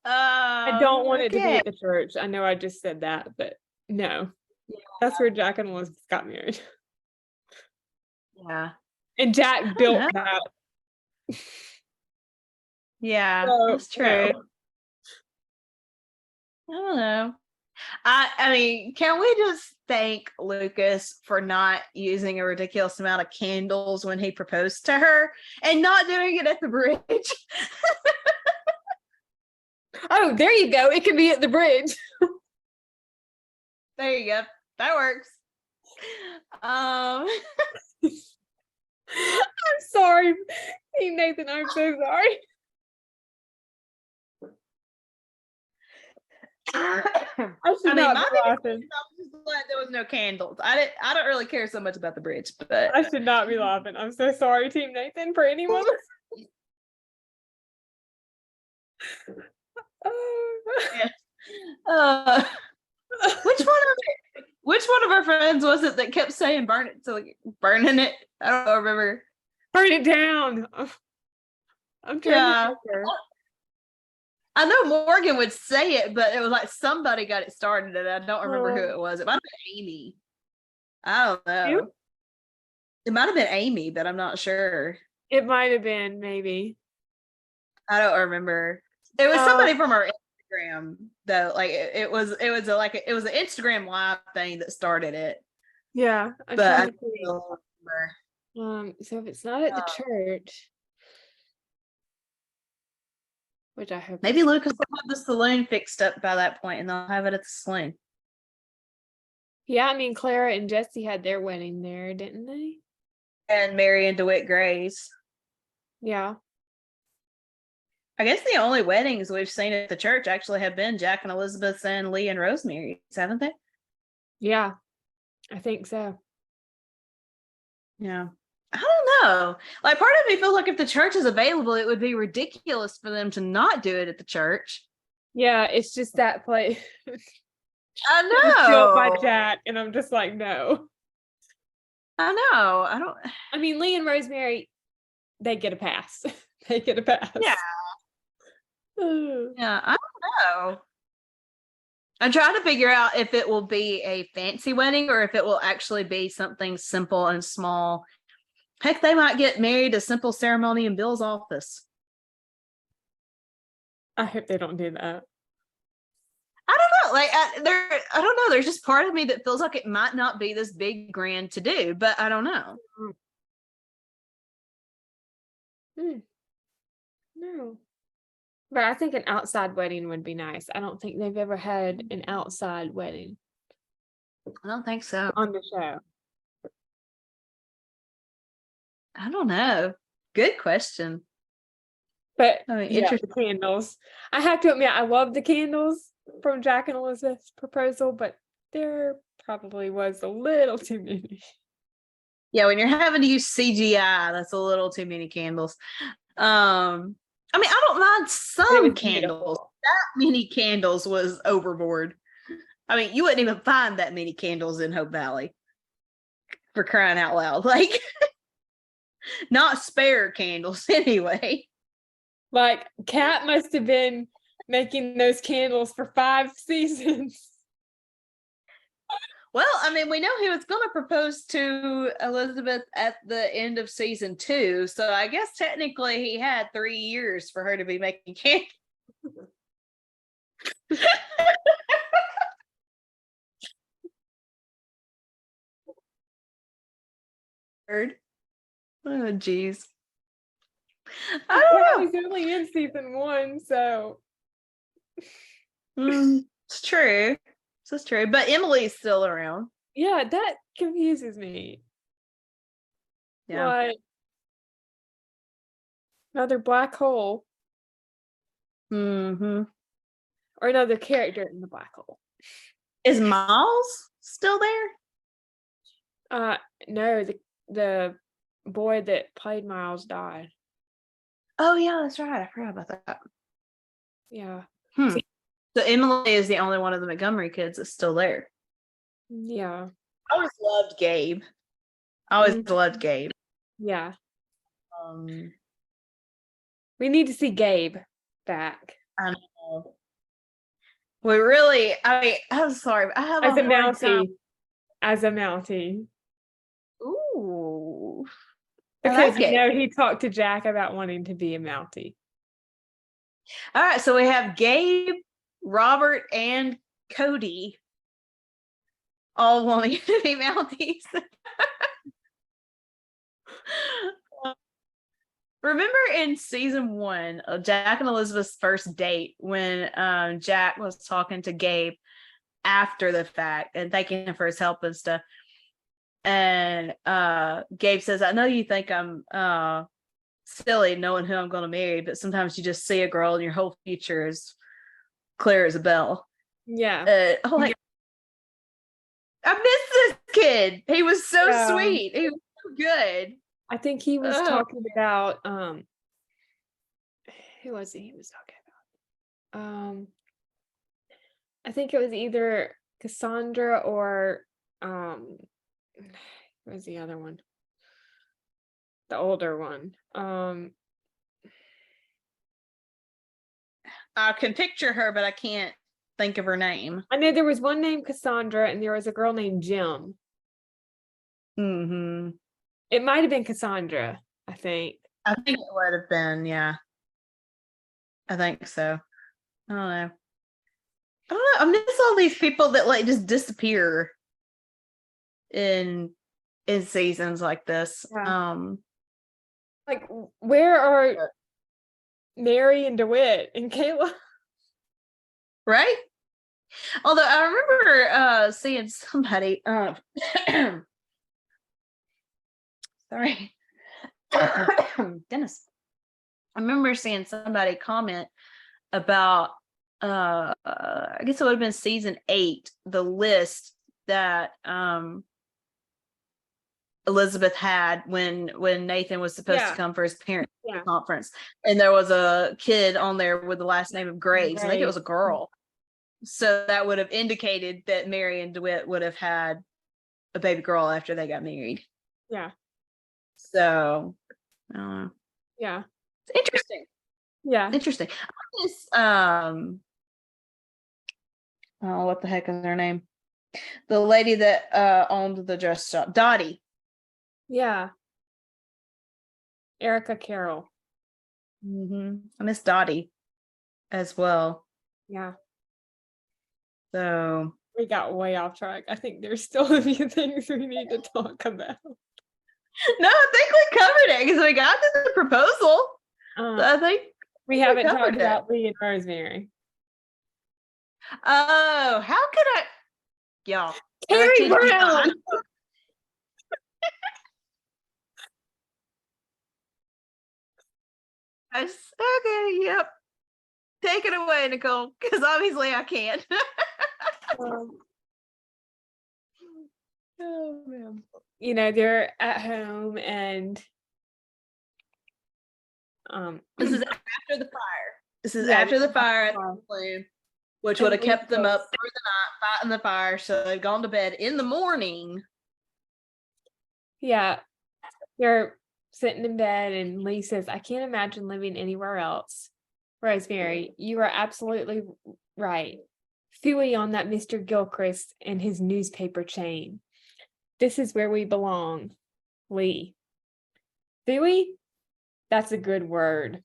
I don't want it to be at the church. I know I just said that, but no. Yeah. That's where Jack and Elizabeth got married. Yeah. And Jack built that. Yeah, so, that's true. No. I don't know. I mean, can we just thank Lucas for not using a ridiculous amount of candles when he proposed to her and not doing it at the bridge? Oh, there you go. It can be at the bridge. There you go. That works. I'm sorry. Hey, Nathan, I'm so sorry. I should not be laughing. I'm just glad there was no candles. I don't really care so much about the bridge, but I should not be laughing. I'm so sorry, Team Nathan, for anyone. Yeah. Which one of our friends was it that kept saying burn it? So like burning it. I don't remember. Burn it down. I'm trying to remember. I know Morgan would say it, but it was like somebody got it started, and I don't remember who it was. It might have been Amy. I don't know. You? It might have been Amy, but I'm not sure. It might have been, maybe. I don't remember. It was somebody from our Instagram, though. Like it was an Instagram live thing that started it. Yeah, but I don't remember. So if it's not at the church. Which I hope maybe Lucas will have the saloon fixed up by that point and they'll have it at the saloon. Yeah, I mean Clara and Jesse had their wedding there, didn't they? And Mary and DeWitt Gray's. Yeah. I guess the only weddings we've seen at the church actually have been Jack and Elizabeth's and Lee and Rosemary's, haven't they? Yeah, I think so. Yeah. I don't know. Like part of me feels like if the church is available, it would be ridiculous for them to not do it at the church. Yeah, it's just that place. I know. Built by Jack, and I'm just like, no. I know. I mean, Lee and Rosemary, they get a pass. They get a pass. Yeah. Yeah, I don't know. I'm trying to figure out if it will be a fancy wedding or if it will actually be something simple and small. Heck, they might get married a simple ceremony in Bill's office. I hope they don't do that. I don't know. Like, I don't know. There's just part of me that feels like it might not be this big grand to do, but I don't know. No. But I think an outside wedding would be nice. I don't think they've ever had an outside wedding. I don't think so. On the show. I don't know. Good question. But I mean, yeah, interesting. the candles. I have to admit, I love the candles from Jack and Elizabeth's proposal, but there probably was a little too many. Yeah, when you're having to use CGI, that's a little too many candles. I mean, I don't mind But it some was candles. beautiful. That many candles was overboard. I mean, you wouldn't even find that many candles in Hope Valley, for crying out loud. Like, not spare candles anyway. Like, Kat must have been making those candles for 5 seasons. Well, I mean, we know he was going to propose to Elizabeth at the end of season 2, so I guess technically he had 3 years for her to be making candles. Oh, geez. I Kat don't was only in season 1, so know. It's true. This is true. But Emily's still around. yeah, that confuses me. Yeah. Like, another black hole Mm-hmm. or another character in the black hole. Is Miles still there? No, the boy that played Miles died. Oh, yeah, that's right. I forgot about that. Yeah. So Emily is the only one of the Montgomery kids that's still there. Yeah. I always loved Gabe. I always loved Gabe. Yeah. Um, We need to see Gabe back. I know. We really, I mean, I'm sorry, but I have As a hard time. Mountie. As a Mountie. Ooh. Because like it. he talked to Jack about wanting to be a Mountie. All right, so we have Gabe, Robert, and Cody all wanting to be Mounties. Remember in season 1 of Jack and Elizabeth's first date when Jack was talking to Gabe after the fact and thanking him for his help and stuff. And Gabe says, I know you think I'm silly knowing who I'm going to marry, but sometimes you just see a girl and your whole future is clear as a bell. Yeah. I'm like, I miss this kid. He was so sweet. He was so good. I think he was talking about who was he was talking about? I think it was either Cassandra or what was the other one? The older one. I can picture her, but I can't think of her name. I know there was one named Cassandra and there was a girl named Jim. Mm-hmm. It might have been Cassandra, I think. I think it would have been, yeah. I think so. I don't know. I miss all these people that like just disappear in seasons like this. Yeah. Like, where are Mary and DeWitt and Kayla? Right? Although I remember seeing somebody sorry. Dennis. I remember seeing somebody comment about I guess it would have been season 8, the list that Elizabeth had when Nathan was supposed to come for his parent conference, and there was a kid on there with the last name of Graves. I think it was a girl, so that would have indicated that Mary and DeWitt would have had a baby girl after they got married. Yeah. So yeah, it's interesting. Yeah, interesting. This oh, what the heck is her name? The lady that owned the dress shop, Dottie. Yeah. Erica Carroll. Mm-hmm. I miss Dottie as well. Yeah. So we got way off track. I think there's still a few things we need to talk about. No, I think we covered it because we got to the proposal. So I think we haven't talked about Lee and Rosemary. Oh, how could I? Y'all. Kerri Brown. Okay, yep. Take it away, Nicole, because obviously I can't. Um, Oh man. they're at home and This is after the fire. This is yeah, after the this is after fire the at fire. the saloon, which would And have kept them Lisa, up through the night fighting the fire. So they've gone to bed in the morning. yeah, they're sitting in bed and Lee says, I can't imagine living anywhere else. Rosemary, you are absolutely right. Phooey on that Mr. Gilchrist and his newspaper chain. This is where we belong. Lee. Phooey? That's a good word.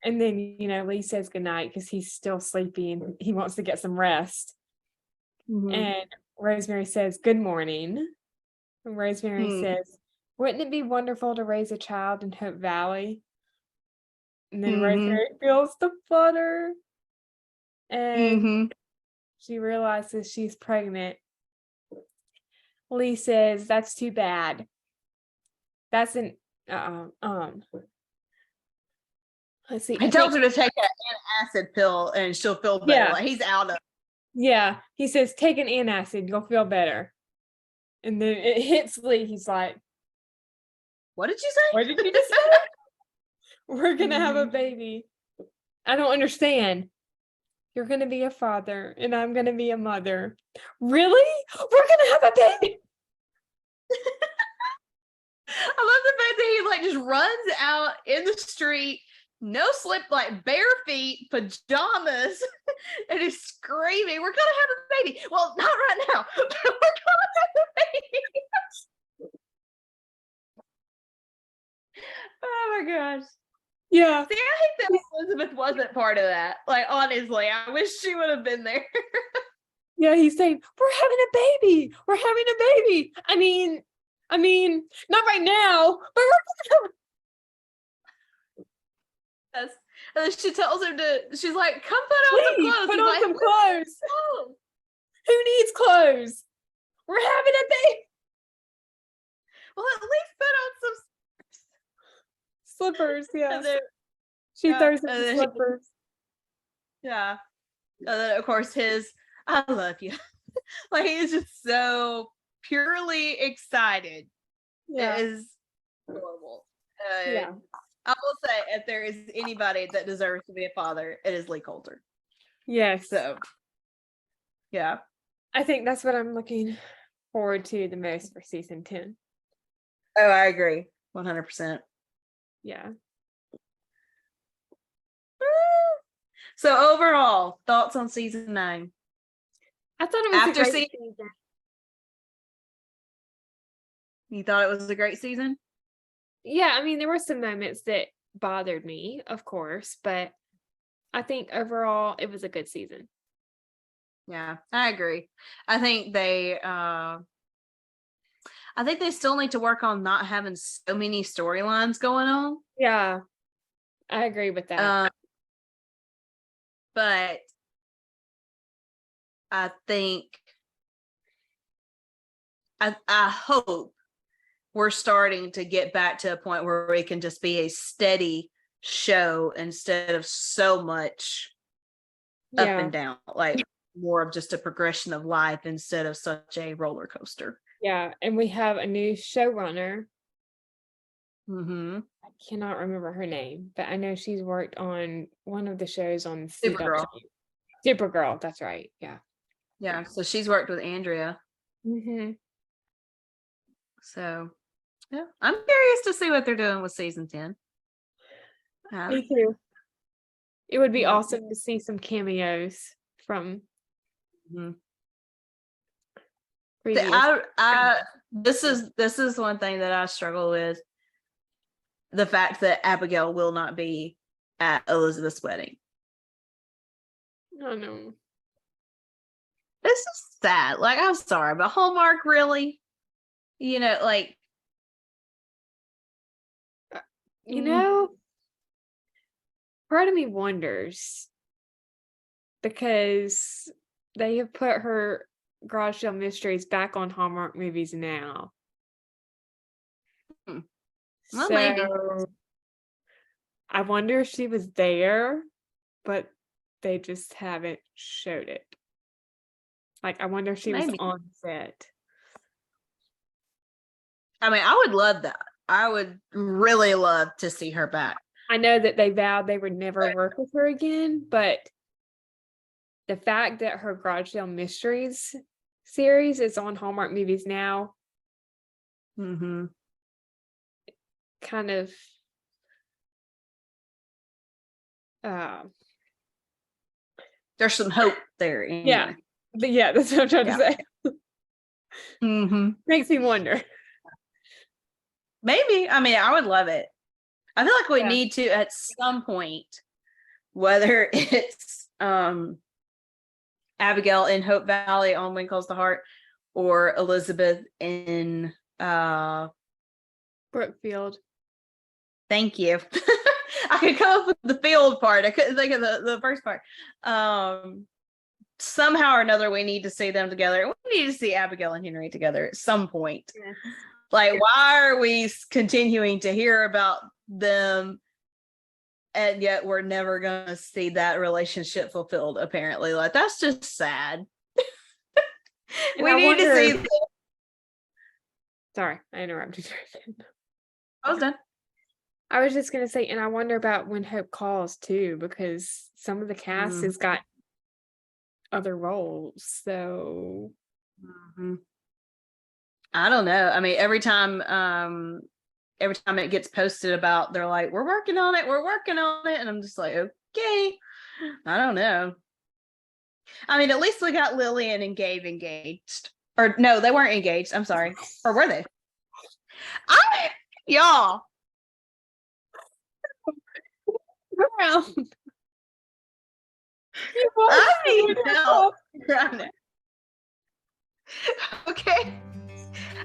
And then, Lee says goodnight because he's still sleepy and he wants to get some rest. And Rosemary says, good morning. And Rosemary says, wouldn't it be wonderful to raise a child in Hope Valley? And then Rosemary feels the flutter. And she realizes she's pregnant. Lee says, that's too bad. That's an let's see. He tells her to take an acid pill and she'll feel better. Yeah. Like he's out of Yeah, he says, take an antacid, you'll feel better. And then it hits Lee. He's like, what did you say? what did you just say? We're going to have a baby. I don't understand. You're going to be a father and I'm going to be a mother. Really? We're going to have a baby. I love the fact that he like just runs out in the street, no slip, like bare feet, pajamas, and he's screaming, we're gonna have a baby. Well, not right now, but we're gonna have a baby. Oh my gosh. Yeah. See, I hate that Elizabeth wasn't part of that. Like, honestly, I wish she would have been there. Yeah, he's saying, we're having a baby. We're having a baby. I mean, not right now, but we're gonna Yes. And then she tells him she's like, come put on some Please, clothes. put He's on like, some clothes. Who needs clothes? We're having a baby. Well, at least put on some Slippers, yeah. and then, She yeah, throws in and the then slippers. yeah. And then of course I love you. Like he's just so purely excited. Yeah. It is adorable. Yeah. I will say if there is anybody that deserves to be a father, it is Lee Coulter. Yes. So yeah. I think that's what I'm looking forward to the most for season 10. Oh, I agree. 100%. Yeah. So overall, thoughts on season 9? I thought it was After a great season, season. you thought it was a great season? Yeah, I mean, there were some moments that bothered me, of course, but I think overall it was a good season. Yeah, I agree. I think they still need to work on not having so many storylines going on. Yeah, I agree with that. But I think I hope we're starting to get back to a point where we can just be a steady show instead of so much up and down, like more of just a progression of life instead of such a roller coaster. Yeah, and we have a new showrunner. Mm-hmm. I cannot remember her name, but I know she's worked on one of the shows on Supergirl. Supergirl, that's right. Yeah. Yeah, so she's worked with Andrea. Mm-hmm. So, yeah, I'm curious to see what they're doing with season 10. Me too. It would be Yeah. awesome to see some cameos from previous. This is one thing that I struggle with. The fact that Abigail will not be at Elizabeth's wedding. Oh no. This is sad. Like, I'm sorry, but Hallmark, really? Like, part of me wonders because they have put her Garage Sale Mysteries back on Hallmark Movies now. Well, maybe. I wonder if she was there, but they just haven't showed it. Like, I wonder if she was Maybe. on set. I mean, I would love that. I would really love to see her back. I know that they vowed they would never work with her again, but the fact that her Garage Sale Mysteries series is on Hallmark Movies now Mm-hmm. kind of There's some hope there. Anyway. yeah. But yeah, that's what I'm trying to say. Mm-hmm. Makes me wonder. Maybe. I mean, I would love it. I feel like we Yeah. need to at some point, whether it's Abigail in Hope Valley on When Calls the Heart, or Elizabeth in Brookfield. thank you. I could come up with the field part. I couldn't think of the first part. Somehow or another, we need to see them together. We need to see Abigail and Henry together at some point. Yeah. Like, why are we continuing to hear about them, and yet we're never going to see that relationship fulfilled? Apparently, like, that's just sad. We need to see them. Sorry, I interrupted you. I was done. I was just gonna say, and I wonder about When Hope Calls too, because some of the cast has got other roles. So I don't know. I mean, every time it gets posted about, they're like, we're working on it, and I'm just like, okay. I don't know. I mean, at least we got Lillian and Gabe engaged. Or no, they weren't engaged. I'm sorry. Or were they? Y'all. around. I need help. Okay.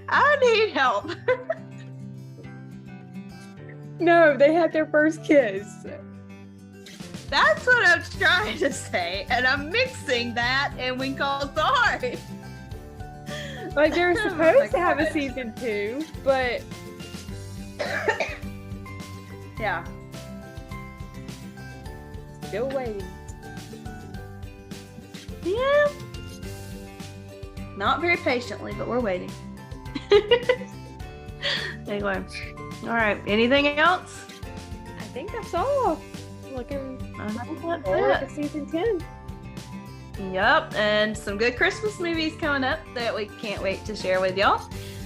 I need help. No, they had their first kiss. That's what I'm trying to say. And I'm mixing that and When Calls the Heart. Like, they're supposed to have a season 2, but yeah. Still waiting. Yeah. Not very patiently, but we're waiting. Anyway. All right. Anything else? I think that's all. Looking forward to season 10. Yep. And some good Christmas movies coming up that we can't wait to share with y'all.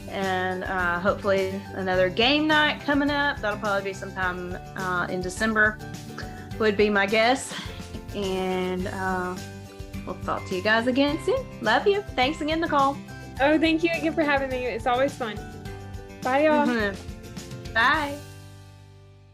And hopefully another game night coming up. That'll probably be sometime in December, would be my guess. And we'll talk to you guys again soon. Love you. Thanks again, Nicole. Oh, thank you again for having me. It's always fun. Bye, y'all. Bye.